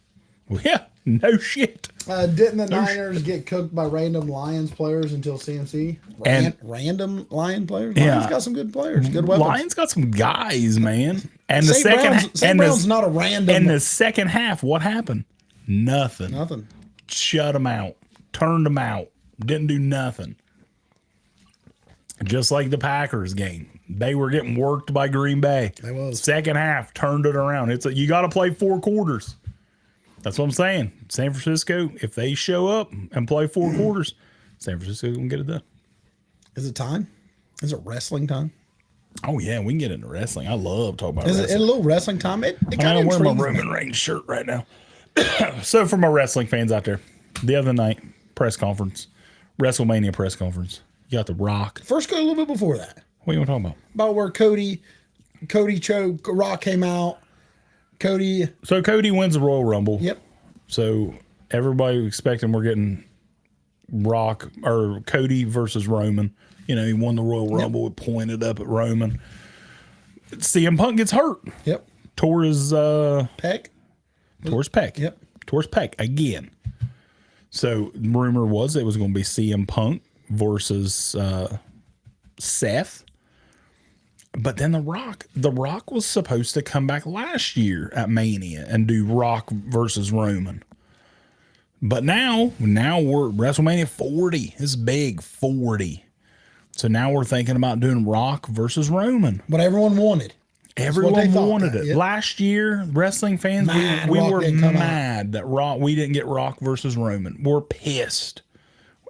Well, yeah, no shit. Didn't the Niners get cooked by random Lions players until CMC? Random Lion players? Lions got some good players, good weapons. Lions got some guys, man. And the St. Brown's not a random. And the second half, what happened? Nothing. Shut them out. Turned them out. Didn't do nothing. Just like the Packers game. They were getting worked by Green Bay. They was. Second half, turned it around. You got to play 4 quarters. That's what I'm saying. San Francisco, if they show up and play 4 quarters, San Francisco can get it done. Is it time? Is it wrestling time? Oh, yeah, we can get into wrestling. I love talking about wrestling. Is it a little wrestling time? I'm wearing my Roman Reigns shirt right now. So for my wrestling fans out there, the other night, press conference, WrestleMania press conference, you got The Rock. First, go a little bit before that. What are you talking about? About where Cody choked, Rock came out. So Cody wins the Royal Rumble. Yep. So everybody expecting we're getting Rock or Cody versus Roman. You know, he won the Royal Rumble. It pointed up at Roman. CM Punk gets hurt. Yep. Tore his pec. Tore his pec. Yep. Tore his pec again. So rumor was it was going to be CM Punk versus Seth. But then The Rock was supposed to come back last year at Mania and do Rock versus Roman. But now we're WrestleMania 40. It's big, 40. So now we're thinking about doing Rock versus Roman. What everyone wanted. Everyone wanted it. Yep. Last year, wrestling fans, we were mad that we didn't get Rock versus Roman. We're pissed.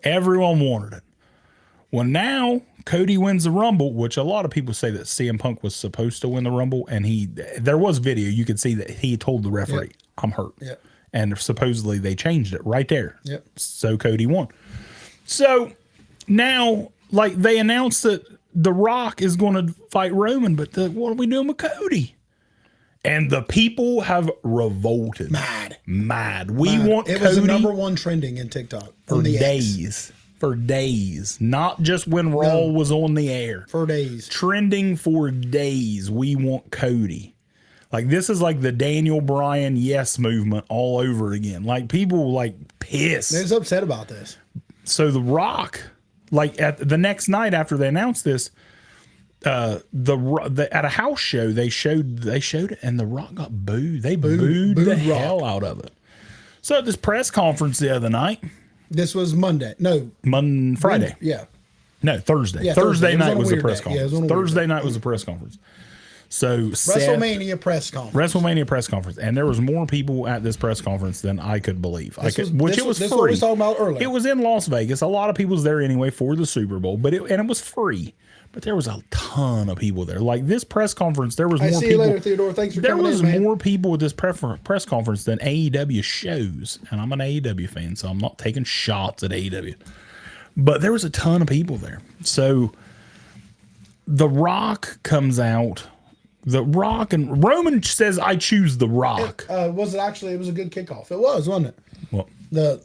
Everyone wanted it. Well, now Cody wins the Rumble, which a lot of people say that CM Punk was supposed to win the Rumble, and there was video you could see that he told the referee, "I'm hurt," and supposedly they changed it right there. So Cody won. So now, like, they announced that The Rock is going to fight Roman, but what are we doing with Cody? And the people have revolted. Mad. We want Cody. It was the #1 trending in TikTok for days. For days. Not just when Raw was on the air. For days. Trending for days. We want Cody. Like, this is like the Daniel Bryan yes movement all over again. Like, people like pissed. They're upset about this. So The Rock, like, at the next night after they announced this, at a house show they showed it, and The Rock got booed. They booed the hell out of it. So at this press conference the other night, this was Monday. No, Friday. No, Thursday. Yeah, Thursday night was the a press conference. Thursday night was the press conference. So WrestleMania press conference. And there was more people at this press conference than I could believe. It was free. This is what we was talking about earlier. It was in Las Vegas. A lot of people was there anyway for the Super Bowl, but it was free. But there was a ton of people there. Like, this press conference, there was more people. See you later, Theodore. Thanks for coming in, man. There was more people at this press conference than AEW shows. And I'm an AEW fan, so I'm not taking shots at AEW. But there was a ton of people there. So The Rock comes out. The Rock and Roman says, "I choose The Rock." Was it actually? It was a good kickoff. It was, wasn't it? What?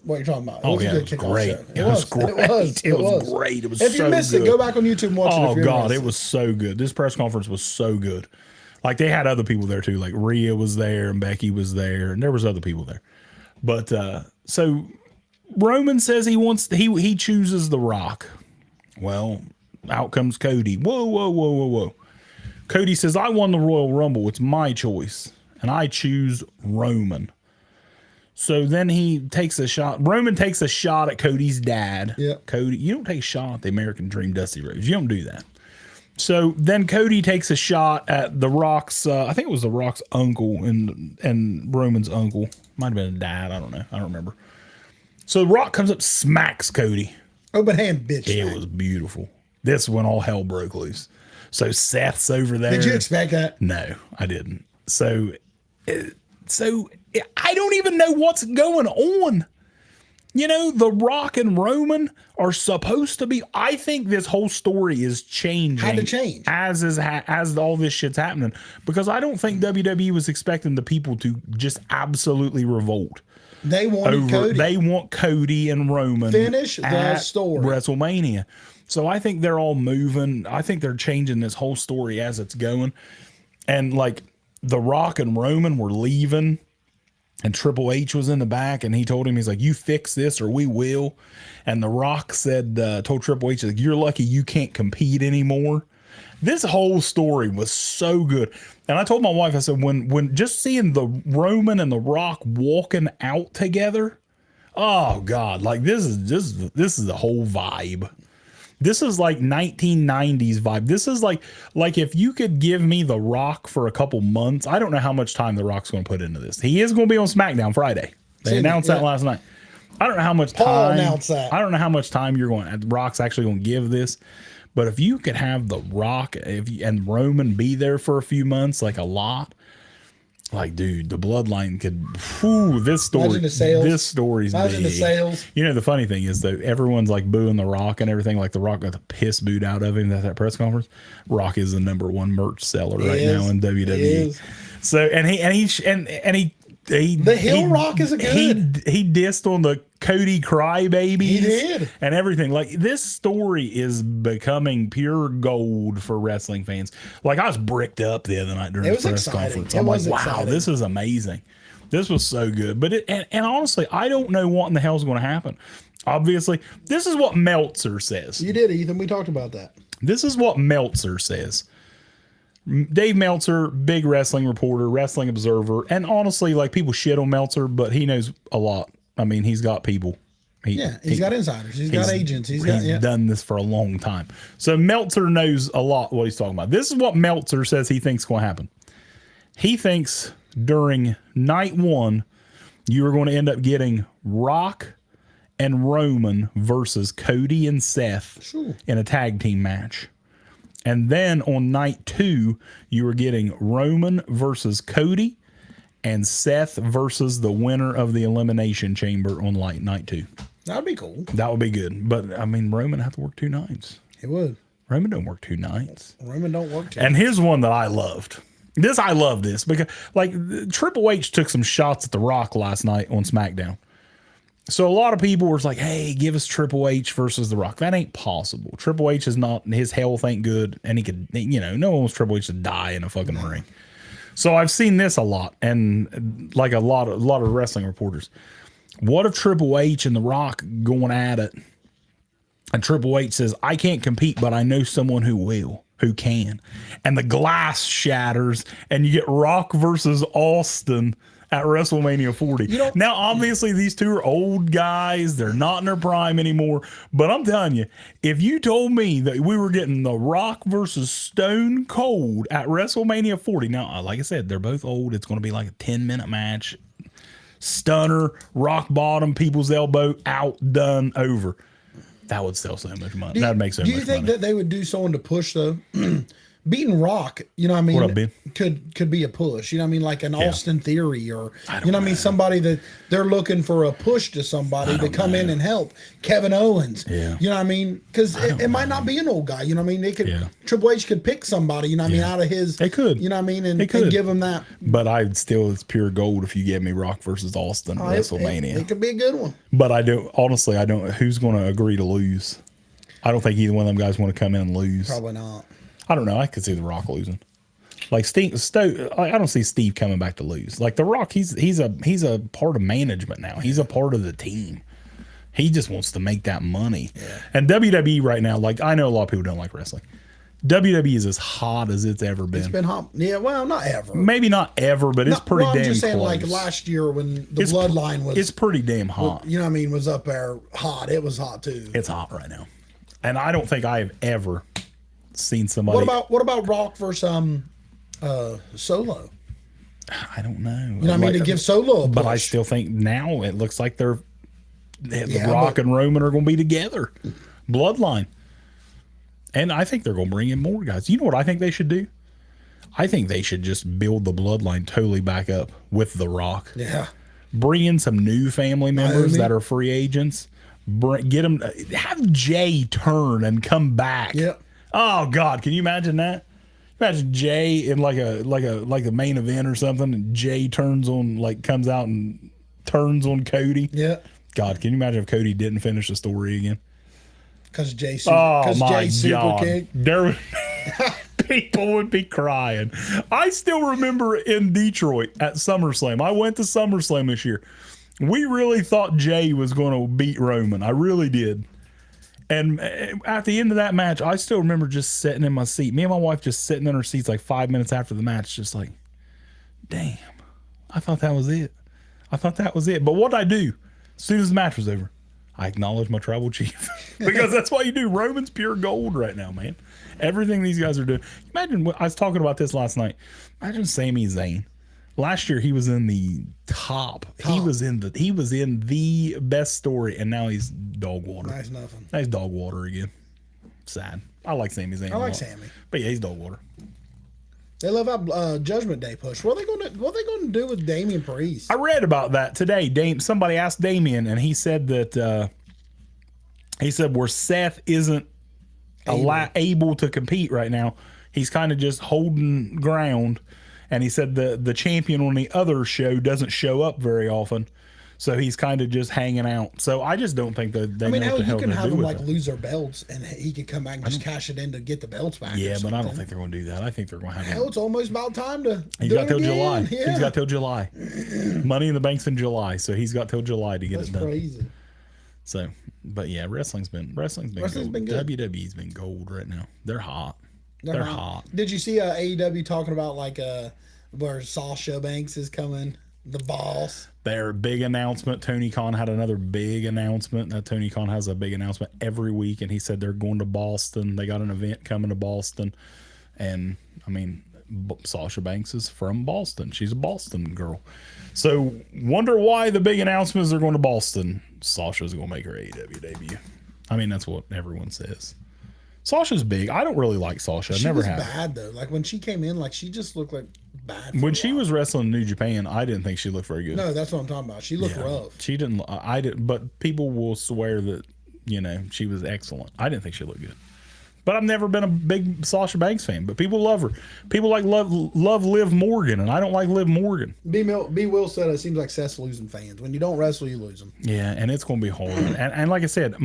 What you're talking about? It was great. It was great. It was great. It was so good. If you missed it, go back on YouTube and watch it. Oh God, it was so good. This press conference was so good. Like, they had other people there too. Like, Rhea was there and Becky was there, and there was other people there. But so Roman says he chooses The Rock. Well, out comes Cody. Whoa. Cody says, "I won the Royal Rumble. It's my choice, and I choose Roman." So then he takes a shot. Roman takes a shot at Cody's dad. Yeah. Cody, you don't take a shot at the American Dream, Dusty Rhodes. You don't do that. So then Cody takes a shot at The Rock's, I think it was The Rock's uncle and Roman's uncle. Might have been a dad. I don't know. I don't remember. So The Rock comes up, smacks Cody. Open hand, bitch. It was beautiful. This is when all hell broke loose. So Seth's over there. Did you expect that? No, I didn't. So I don't even know what's going on. You know, The Rock and Roman are supposed to be. I think this whole story is changing. Had to change as all this shit's happening, because I don't think WWE was expecting the people to just absolutely revolt. They want Cody. They want Cody and Roman finish the story. WrestleMania. So I think they're all moving. I think they're changing this whole story as it's going. And like, The Rock and Roman were leaving, and Triple H was in the back, and he told him, he's like, "You fix this or we will." And The Rock said, told Triple H, like, "You're lucky you can't compete anymore." This whole story was so good. And I told my wife, I said, when just seeing the Roman and The Rock walking out together, oh God, like, this is the whole vibe. This is like 1990s vibe. This is like if you could give me The Rock for a couple months. I don't know how much time The Rock's going to put into this. He is going to be on SmackDown Friday. They announced that last night. I don't know how much time. Paul announced that. I don't know how much time Rock's actually going to give this. But if you could have The Rock and Roman be there for a few months, like, a lot. Like, dude, the bloodline could. Whew, this story. Imagine the sales. This story's Imagine big. the sales. You know, the funny thing is, though, everyone's like booing The Rock and everything. Like, The Rock got the piss booed out of him at that press conference. Rock is the #1 merch seller now in WWE. So, and he the Hill Rock is a good. He dissed on the Cody Crybabies. He did. And everything. Like, this story is becoming pure gold for wrestling fans. Like, I was bricked up the other night during the press conference. I'm like, wow, this is amazing. This was so good. But and honestly, I don't know what in the hell is going to happen. Obviously, this is what Meltzer says. You did, Ethan. We talked about that. This is what Meltzer says. Dave Meltzer, big wrestling reporter, Wrestling Observer, and honestly, like, people shit on Meltzer, but he knows a lot. I mean, he's got people. He's got insiders. He's got agents. He's done this for a long time. So Meltzer knows a lot what he's talking about. This is what Meltzer says he thinks going to happen. He thinks during night 1, you are going to end up getting Rock and Roman versus Cody and Seth in a tag team match. And then on night 2, you were getting Roman versus Cody and Seth versus the winner of the Elimination Chamber on night 2. That'd be cool. That would be good. But, I mean, Roman had to work 2 nights. He would. Roman don't work 2 nights. Roman don't work 2 And here's one that I loved. I love this because, like, Triple H took some shots at The Rock last night on SmackDown. So a lot of people were like, hey, give us Triple H versus The Rock. That ain't possible. Triple H is not, his health ain't good. And he could, no one wants Triple H to die in a fucking ring. So I've seen this a lot. And like a lot of wrestling reporters. What if Triple H and The Rock going at it? And Triple H says, I can't compete, but I know someone who will. Who can. And the glass shatters and you get Rock versus Austin at WrestleMania 40. Now, obviously, these two are old guys. They're not in their prime anymore. But I'm telling you, if you told me that we were getting The Rock versus Stone Cold at WrestleMania 40, now, like I said, they're both old. It's going to be like a 10-minute match. Stunner, rock bottom, people's elbow, out, done, over. That would sell so much money. That'd make so much money. Do you think that they would do someone to push, though? Beating Rock, what I mean, what up, Ben? could be a push. You know what I mean? Like an Austin Theory or, what I mean? Somebody that they're looking for a push to somebody to come in and help. Kevin Owens. Yeah. You know what I mean? Because it might not be an old guy. You know what I mean? They could, Triple H could pick somebody, you know what I mean, out of his. They could. You know what I mean? And give him that. But it's pure gold if you give me Rock versus Austin at WrestleMania. It could be a good one. But I don't, who's going to agree to lose? I don't think either one of them guys want to come in and lose. Probably not. I don't know. I could see The Rock losing. Like I don't see Steve coming back to lose. Like The Rock, he's a part of management now. He's a part of the team. He just wants to make that money. Yeah. And WWE right now, like I know a lot of people don't like wrestling. WWE is as hot as it's ever been. It's been hot. Yeah, well, not ever. Maybe not ever, but it's pretty damn I'm just saying, close. Like last year when the Bloodline was. It's pretty damn hot. You know what I mean? Was up there hot. It was hot too. It's hot right now. And I don't think I have ever seen somebody. What about Rock versus Solo? I don't know. You know what I mean? To give Solo a push. But I still think now it looks like The Rock and Roman are going to be together. Bloodline. And I think they're going to bring in more guys. You know what I think they should do? I think they should just build the Bloodline totally back up with The Rock. Yeah. Bring in some new family members that are free agents. Get them. Have Jay turn and come back. Yep. Oh God, can you imagine that? Imagine Jay in like a main event or something, and Jay comes out and turns on Cody. Yeah. God, can you imagine if Cody didn't finish the story again? Because Jay super kicked. There, people would be crying. I still remember in Detroit at SummerSlam. I went to SummerSlam this year. We really thought Jay was going to beat Roman. I really did. And at the end of that match, I still remember just sitting in my seat. Me and my wife just sitting in our seats like 5 minutes after the match, just like, damn, I thought that was it. But what did I do? As soon as the match was over, I acknowledged my tribal chief. Because that's what you do. Roman's pure gold right now, man. Everything these guys are doing. Imagine, I was talking about this last night. Imagine Sami Zayn. Last year he was in the top. He was in the best story, and now he's dog water. Nice nothing. Now he's dog water again. Sad. I like Sami Zayn. I like Sami, but yeah, he's dog water. They love that Judgment Day push. What are they going to do with Damian Priest? I read about that today. Somebody asked Damian, and he said that where Seth isn't able to compete right now, he's kind of just holding ground. And he said the champion on the other show doesn't show up very often, so he's kind of just hanging out. So I just don't think that they know what the hell you can have them like lose their belts, and he could come back and just cash it in to get the belts back. Yeah, but I don't think they're going to do that. I think they're going to have. Hell, it's almost about time to. He's got till July. Yeah. He's got till July. Money in the Bank's in July, so he's got till July to get it done. Crazy. So, but yeah, wrestling's been gold. WWE's been gold right now. They're hot. They're hot. Did you see AEW talking about where Sasha Banks is coming? The boss. Their big announcement. Tony Khan had another big announcement. Tony Khan has a big announcement every week, and he said they're going to Boston. They got an event coming to Boston, and I mean, Sasha Banks is from Boston. She's a Boston girl. So wonder why the big announcement is they're going to Boston. Sasha's gonna make her AEW debut. I mean, that's what everyone says. Sasha's big. I don't really like Sasha. I never have. She was bad though. Like when she came in, like she just looked like bad. When she was wrestling in New Japan, I didn't think she looked very good. No, that's what I'm talking about. She looked rough. She didn't. I didn't. But people will swear that she was excellent. I didn't think she looked good. But I've never been a big Sasha Banks fan. But people love her. People love Liv Morgan, and I don't like Liv Morgan. B. Will said it seems like Seth's losing fans. When you don't wrestle, you lose them. Yeah, and it's going to be hard. and like I said,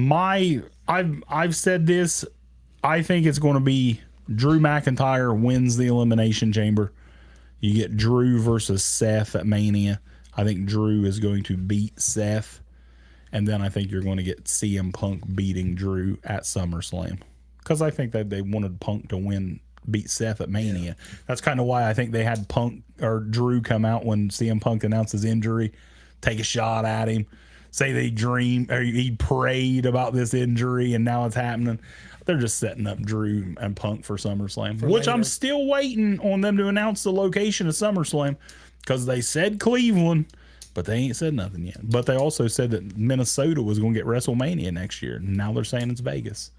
I've said this. I think it's going to be Drew McIntyre wins the Elimination Chamber. You get Drew versus Seth at Mania. I think Drew is going to beat Seth. And then I think you're going to get CM Punk beating Drew at SummerSlam. Because I think that they wanted Punk to beat Seth at Mania. Yeah. That's kind of why I think they had Punk or Drew come out when CM Punk announced his injury, take a shot at him, say they dreamed or he prayed about this injury and now it's happening. They're just setting up Drew and Punk for SummerSlam, which later. I'm still waiting on them to announce the location of SummerSlam because they said Cleveland, but they ain't said nothing yet. But they also said that Minnesota was going to get WrestleMania next year. Now they're saying it's Vegas.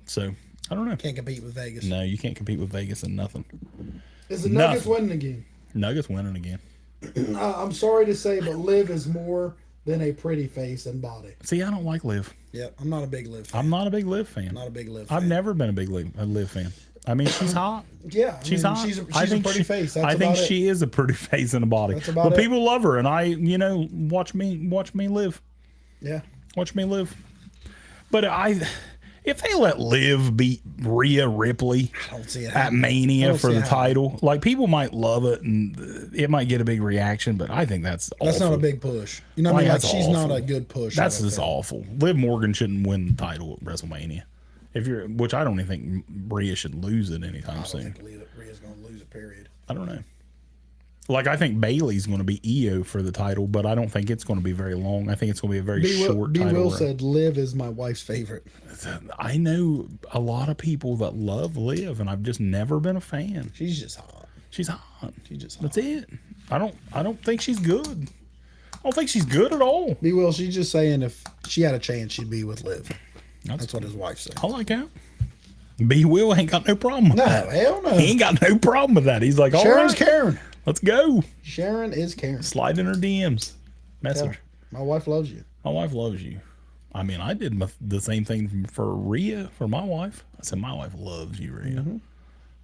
So, I don't know. Can't compete with Vegas. No, you can't compete with Vegas in nothing. Is the Nuggets winning again? Nuggets winning again. I'm sorry to say, but Liv is more than a pretty face and body. See, I don't like Liv. Yeah, I'm not a big Liv fan. I'm not a big Liv fan. Not a big Liv fan. I've never been a big Liv fan. I mean, she's hot. Yeah, she's hot. She's a pretty face. That's I think she is a pretty face and a body. That's about but people love her, and watch me live. Yeah, watch me live. But if they let Liv beat Rhea Ripley at Mania for the title, like people might love it and it might get a big reaction, but I think that's not a big push. You know what I mean? Like she's not a good push. That's just awful. Liv Morgan shouldn't win the title at WrestleMania. Which I don't even think Rhea should lose it anytime soon. I don't think Rhea's going to lose it, period. I don't know. Like, I think Bayley's going to be EO for the title, but I don't think it's going to be very long. I think it's going to be a very short title. B. Will said Liv is my wife's favorite. I know a lot of people that love Liv, and I've just never been a fan. She's just hot. She's hot. She's just hot. That's it. I don't think she's good. I don't think she's good at all. B. Will, she's just saying if she had a chance, she'd be with Liv. That's what his wife said. I like that. B. Will ain't got no problem with that. No, hell no. He ain't got no problem with that. He's like, all Sharon's right, Karen. Let's go. Sharon is Karen. Slide in her DMs. Message. My wife loves you. My wife loves you. I mean, I did the same thing for Rhea, for my wife. I said, my wife loves you, Rhea. Mm-hmm.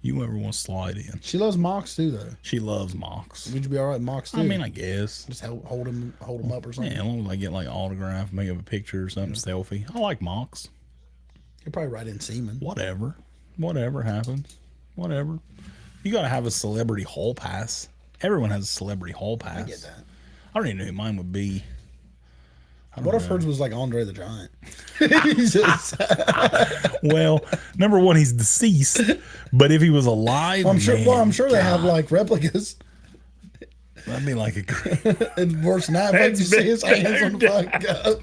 You ever want to slide in. She loves Mox too, though. She loves Mox. Would you be all right with Mox too? I mean, I guess. Just hold him up or something. Yeah, as long as I get like autograph, make up a picture or something, selfie. I like Mox. You're probably right in Seaman. Whatever happens. Whatever. You got to have a celebrity hall pass. Everyone has a celebrity hall pass. I get that. I don't even know who mine would be. What if hers was like Andre the Giant? Well, number one, he's deceased. But if he was alive, I'm sure they have like replicas. That'd be like and worse than that, you see his hands on the fucking cup.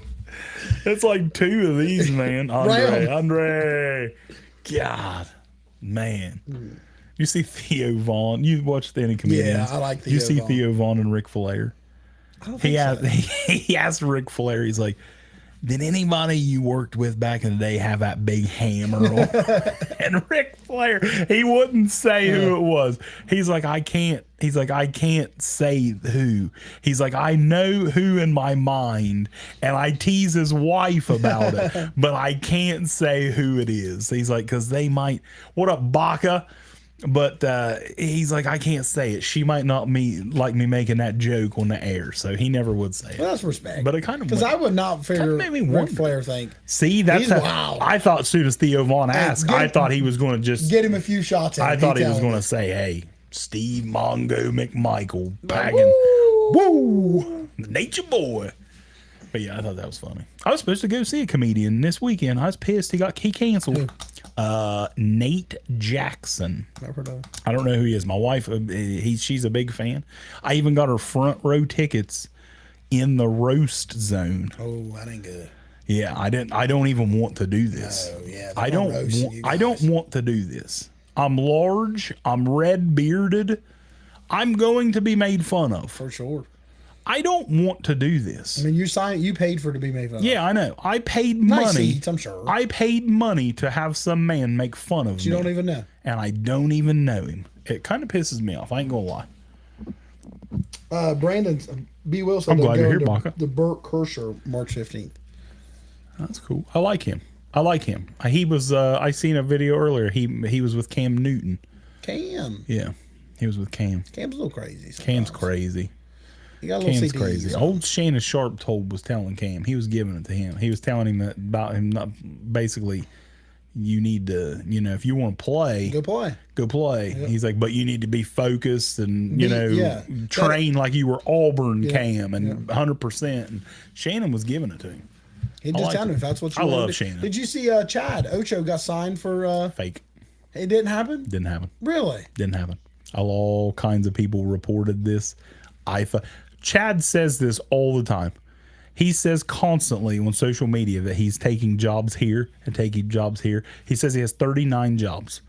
It's like two of these, man. Andre. God, man. You see Theo Vaughn. You watch Stand-Up Comedians. Yeah, I like Theo You see Vaughn. Theo Vaun and Ric Flair. I don't think so. He asked Ric Flair, he's like, did anybody you worked with back in the day have that big hammer? And Ric Flair, he wouldn't say who it was. He's like, I can't say who. He's like, I know who in my mind, and I tease his wife about it, but I can't say who it is. He's like, because they might, what up, Baca? But he's like, I can't say it. She might not like me making that joke on the air, so he never would say it. Well, that's respect. But it kind of, because I would not figure Ric Flair think. See, that's wow. I thought as soon as Theo Vaughn asked, I thought he was going to just get him a few shots. I thought he was going to say, "Hey, Steve Mongo McMichael packing, woo, Nature Boy." But yeah, I thought that was funny. I was supposed to go see a comedian this weekend. I was pissed he canceled. Nate Jackson. Never know. I don't know who he is. My wife, she's a big fan. I even got her front row tickets in the roast zone. Oh, that ain't good. Yeah, I don't even want to do this. Oh, yeah. I don't want to do this. I'm large. I'm red bearded. I'm going to be made fun of. For sure. I don't want to do this. I mean, you paid for it to be made fun of. Yeah, I know. I paid Nice money. seats, I'm sure. I paid money to have some man make fun of me. You don't even know. And I don't even know him. It kind of pisses me off. I ain't gonna lie. Brandon B. Wilson. I'm glad you're here, to Baca. the Burt Kershaw March 15th. That's cool. I like him. He was. I seen a video earlier. He was with Cam Newton. Cam. Yeah, he was with Cam. Cam's a little crazy. Sometimes. Cam's crazy. He got a little Cam's CDs. crazy. Old Shannon Sharp was telling Cam. He was giving it to him. He was telling him that about him. Not basically. You need to, if you want to play, Go play. Yep. He's like, but you need to be focused and, train like you were Auburn Cam and 100%. And Shannon was giving it to him. He just telling him if that's what you I want love to do. Shannon. Did you see Chad Ocho got signed for fake? It didn't happen? Didn't happen. Really? Didn't happen. All kinds of people reported this. Chad says this all the time. He says constantly on social media that he's taking jobs here and taking jobs here. He says he has 39 jobs.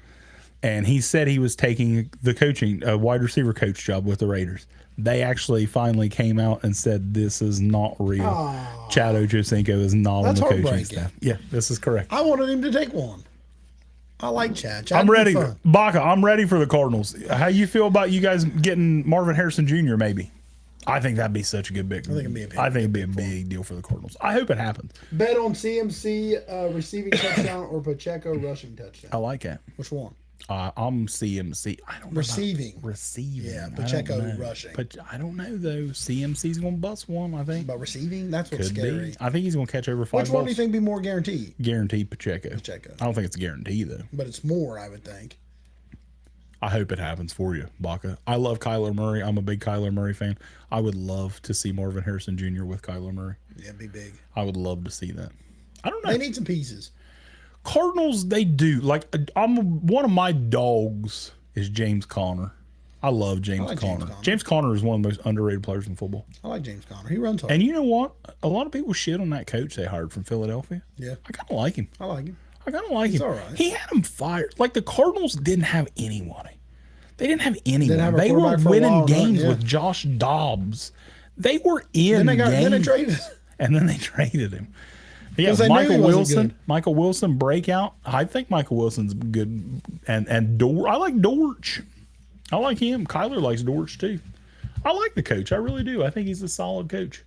And he said he was taking the coaching, a wide receiver coach job with the Raiders. They actually finally came out and said this is not real. Aww. Chad Ochocinco is not on the coaching heartbreaking. staff. Yeah, this is correct. I wanted him to take one. I like Chad. I'm ready. Baca, I'm ready for the Cardinals. How you feel about you guys getting Marvin Harrison Jr. maybe? I think that'd be such a good big. I think it'd be a big deal for the Cardinals. I hope it happens. Bet on CMC receiving touchdown or Pacheco rushing touchdown. I like it. Which one? I'm CMC. I don't know. Receiving. Yeah, Pacheco rushing. But I don't know though. CMC's gonna bust one. I think. But receiving, that's what's scary. I think he's gonna catch over 5 balls. Which one do you think be more guaranteed? Guaranteed Pacheco. I don't think it's a guarantee though. But it's more, I would think. I hope it happens for you, Baca. I love Kyler Murray. I'm a big Kyler Murray fan. I would love to see Marvin Harrison Jr. with Kyler Murray. Yeah, it'd be big. I would love to see that. I don't know. They need some pieces. Cardinals, they do. Like, one of my dogs is James Conner. I love James Conner. James Conner is one of the most underrated players in football. I like James Conner. He runs hard. And you know what? A lot of people shit on that coach they hired from Philadelphia. Yeah. I kind of like him. I like him. He's all right. He had him fired. Like, the Cardinals didn't have anybody. They didn't have anyone. They were winning games with Josh Dobbs. They were in games. Then they traded. And then they traded him. Yeah, Michael Wilson. Michael Wilson breakout. I think Michael Wilson's good. And I like Dortch. I like him. Kyler likes Dortch too. I like the coach. I really do. I think he's a solid coach.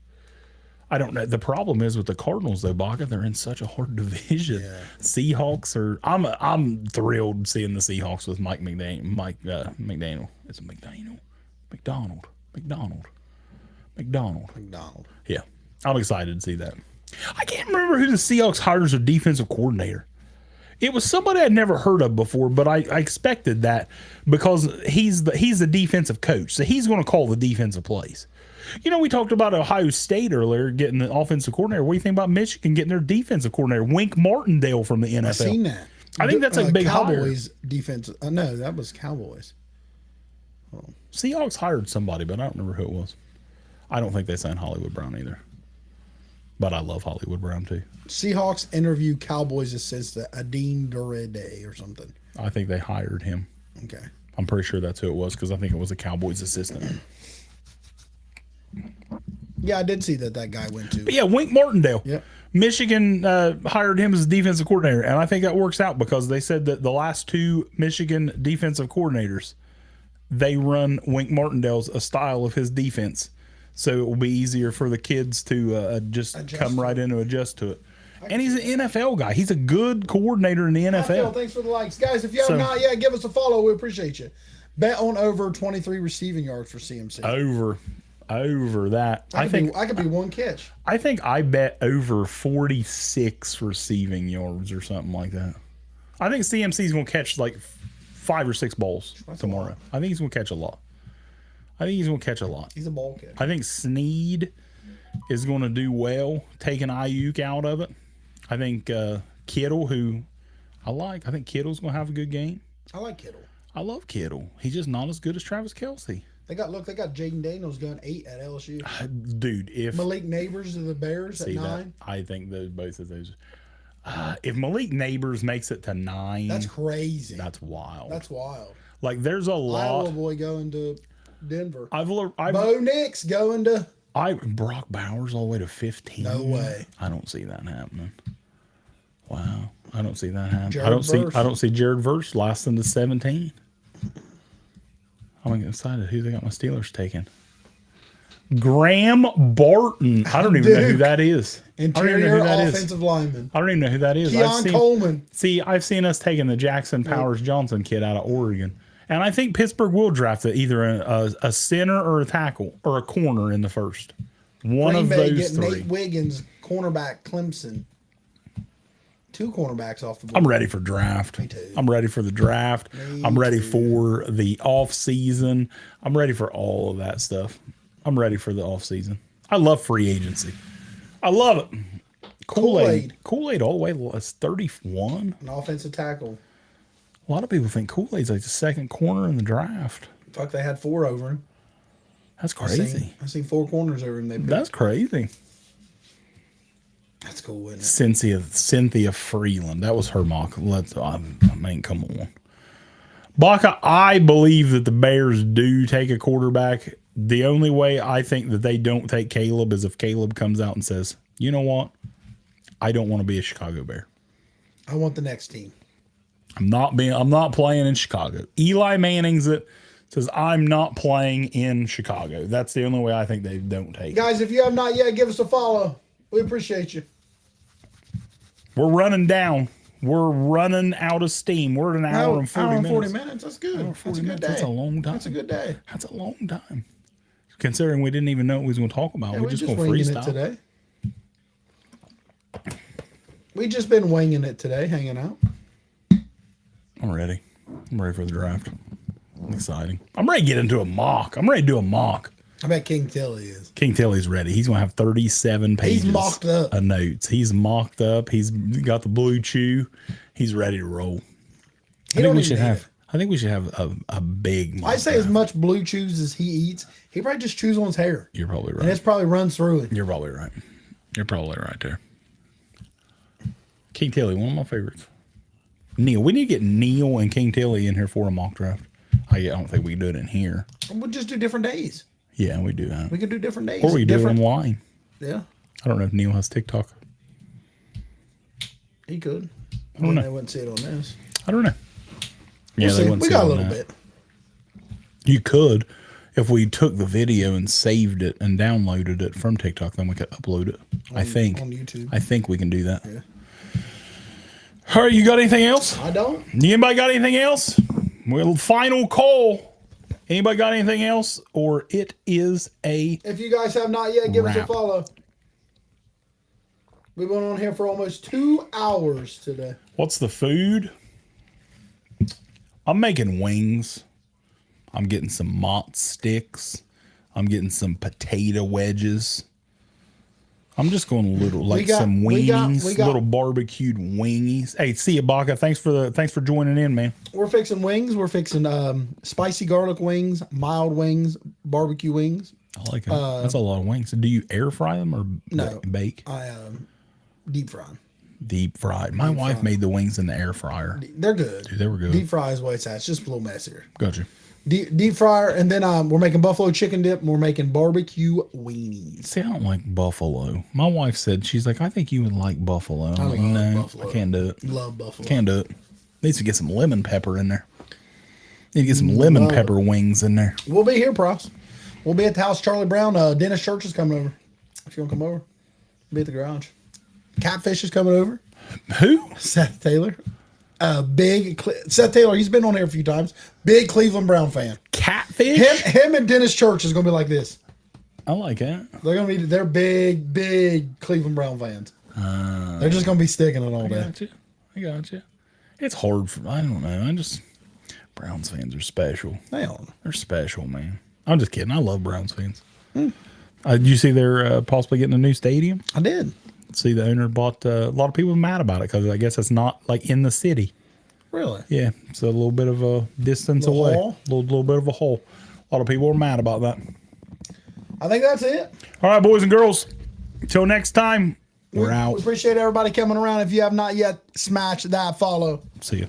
I don't know. The problem is with the Cardinals though, Baca. They're in such a hard division. Yeah. Seahawks are. I'm thrilled seeing the Seahawks with Mike McDaniel. It's a McDonald. Yeah, I'm excited to see that. I can't remember who the Seahawks hires as defensive coordinator. It was somebody I'd never heard of before, but I expected that because he's the defensive coach, so he's going to call the defensive plays. We talked about Ohio State earlier getting the offensive coordinator. What do you think about Michigan getting their defensive coordinator, Wink Martindale from the NFL? I've seen that. I think that's a big Cowboys defense. No, that was Cowboys. Oh. Seahawks hired somebody, but I don't remember who it was. I don't think they signed Hollywood Brown either. But I love Hollywood Brown too. Seahawks interview Cowboys assistant Adine Durade or something. I think they hired him. Okay. I'm pretty sure that's who it was because I think it was a Cowboys assistant. Yeah, I did see that guy went to. But yeah, Wink Martindale. Yep. Michigan hired him as defensive coordinator, and I think that works out because they said that the last 2 Michigan defensive coordinators, they run Wink Martindale's a style of his defense. So it will be easier for the kids to just come right in to adjust to it. And he's an NFL guy. He's a good coordinator in the NFL. Thanks for the likes. Guys, if you have not yet, give us a follow. We appreciate you. Bet on over 23 receiving yards for CMC. Over that. I could be one catch. I think I bet over 46 receiving yards or something like that. I think CMC's going to catch like 5 or 6 balls tomorrow. I think he's going to catch a lot. He's He's a ball catcher. I think Snead is going to do well taking Ayuk out of it. I think Kittle, who I think Kittle's going to have a good game. I like Kittle. I love Kittle. He's just not as good as Travis Kelce. They got Jaden Daniels going 8 at LSU. Dude, if Malik Neighbors of the Bears at 9. That, I think both of those. If Malik Neighbors makes it to 9, that's crazy. That's wild. Like there's a lot. Iowa boy going to Denver. I've Bo Nix going to Brock Bowers all the way to 15. No way. I don't see that happening. Wow, I don't see that happening. Jared I don't see Jared Verse lasting to 17. I'm excited. Who they got my Steelers taking? Graham Barton. I don't even know who that is. Interior offensive lineman. I don't even know who that is. Keon Coleman. See, I've seen us taking the Jackson Powers Johnson kid out of Oregon. And I think Pittsburgh will draft either a center or a tackle or a corner in the first. One of those three. Nate Wiggins, cornerback, Clemson. 2 cornerbacks off the board. I'm ready for draft. Me too. I'm ready for the draft. I'm ready for the off season. I'm ready for all of that stuff. I'm ready for the off season. I love free agency. I love it. Kool-Aid all the way to 31. An offensive tackle. A lot of people think Kool-Aid's like the second corner in the draft. Fuck, they had 4 over him. That's crazy. I seen 4 corners over him. That's crazy. That's cool, isn't it? Cynthia Freeland. That was her mock. Come on. Baca, I believe that the Bears do take a quarterback. The only way I think that they don't take Caleb is if Caleb comes out and says, you know what? I don't want to be a Chicago Bear. I want the next team. I'm not playing in Chicago. Eli Manning's it. Says, I'm not playing in Chicago. That's the only way I think they don't take. Guys, if you have not yet, give us a follow. We appreciate you. We're running down. We're running out of steam. We're at an hour and 40 minutes. 40 minutes. That's good. That's a good day. That's a long time. That's a good day. That's a long time. Considering we didn't even know what we was going to talk about. Yeah, we're just going to winging freestyle. it today. We just been winging it today, hanging out. I'm ready. I'm ready for the draft. Exciting. I'm ready to get into a mock. I'm ready to do a mock. I bet King Tilly is. King Tilly's ready. He's going to have 37 pages He's mocked up. of notes. He's mocked up. He's got the blue chew. He's ready to roll. I think we should have a big mock I say draft. as much blue chews as he eats, he probably just chews on his hair. You're probably right. And it's probably runs through it. You're probably right. You're probably right there. King Tilly, one of my favorites. Neil. We need to get Neil and King Tilly in here for a mock draft. I don't think we can do it in here. We'll just do different days. Yeah, we do that. We can do different days. Or we do it online. Yeah. I don't know if Neil has TikTok. He could. I don't know. They wouldn't see it on this. I don't know. Yeah, We'll they see. wouldn't We see got a it on little that. bit. You could, if we took the video and saved it and downloaded it from TikTok, then we could upload it. I think. On YouTube. I think we can do that. Yeah. All right, you got anything else? I don't. Anybody got anything else? Well, final call. Anybody got anything else? Or it is a If you guys have not yet, give us a wrap. follow. We've been on here for almost 2 hours today. What's the food? I'm making wings. I'm getting some mott sticks. I'm getting some potato wedges. I'm just going a little some weenies, little barbecued wingies. Hey, see you, Baca. Thanks for joining in, man. We're fixing wings. We're fixing spicy garlic wings, mild wings, barbecue wings. I like it. That's a lot of wings. Do you air fry them or No. bake? I deep fry 'em. Deep fried. My wife made the wings in the air fryer. They're good. Dude, they were good. Deep fry is what it's at. It's just a little messier. Gotcha. Deep fryer, and then we're making buffalo chicken dip, and we're making barbecue weenies. See, I don't like buffalo. My wife said, she's like, I think you would like buffalo. I'm like, love no, buffalo. I can't do it. Love buffalo. Can't do it. Needs to get some lemon pepper in there. Need to get some lemon pepper wings in there. We'll be here, Pross. We'll be at the house. Charlie Brown, Dennis Church is coming over. If you want to come over, we'll be at the garage. Catfish is coming over. Who? Seth Taylor. Seth Taylor, he's been on here a few times. Big Cleveland Brown fan. Catfish? Him and Dennis Church is gonna be like this. I like it. They're big Cleveland Brown fans. They're just gonna be sticking it all day. I got you. It's hard for, I don't know. Browns fans are special. They're special, man. I'm just kidding. I love Browns fans. Did you see they're possibly getting a new stadium? I did. See, the owner bought a lot of people are mad about it because I guess it's not like in the city. Really? Yeah, it's a little bit of a distance away. Hole? Little bit of a hole. A lot of people are mad about that. I think that's it. All right, boys and girls. Until next time, we're out. We appreciate everybody coming around. If you have not yet, smash that follow. See you.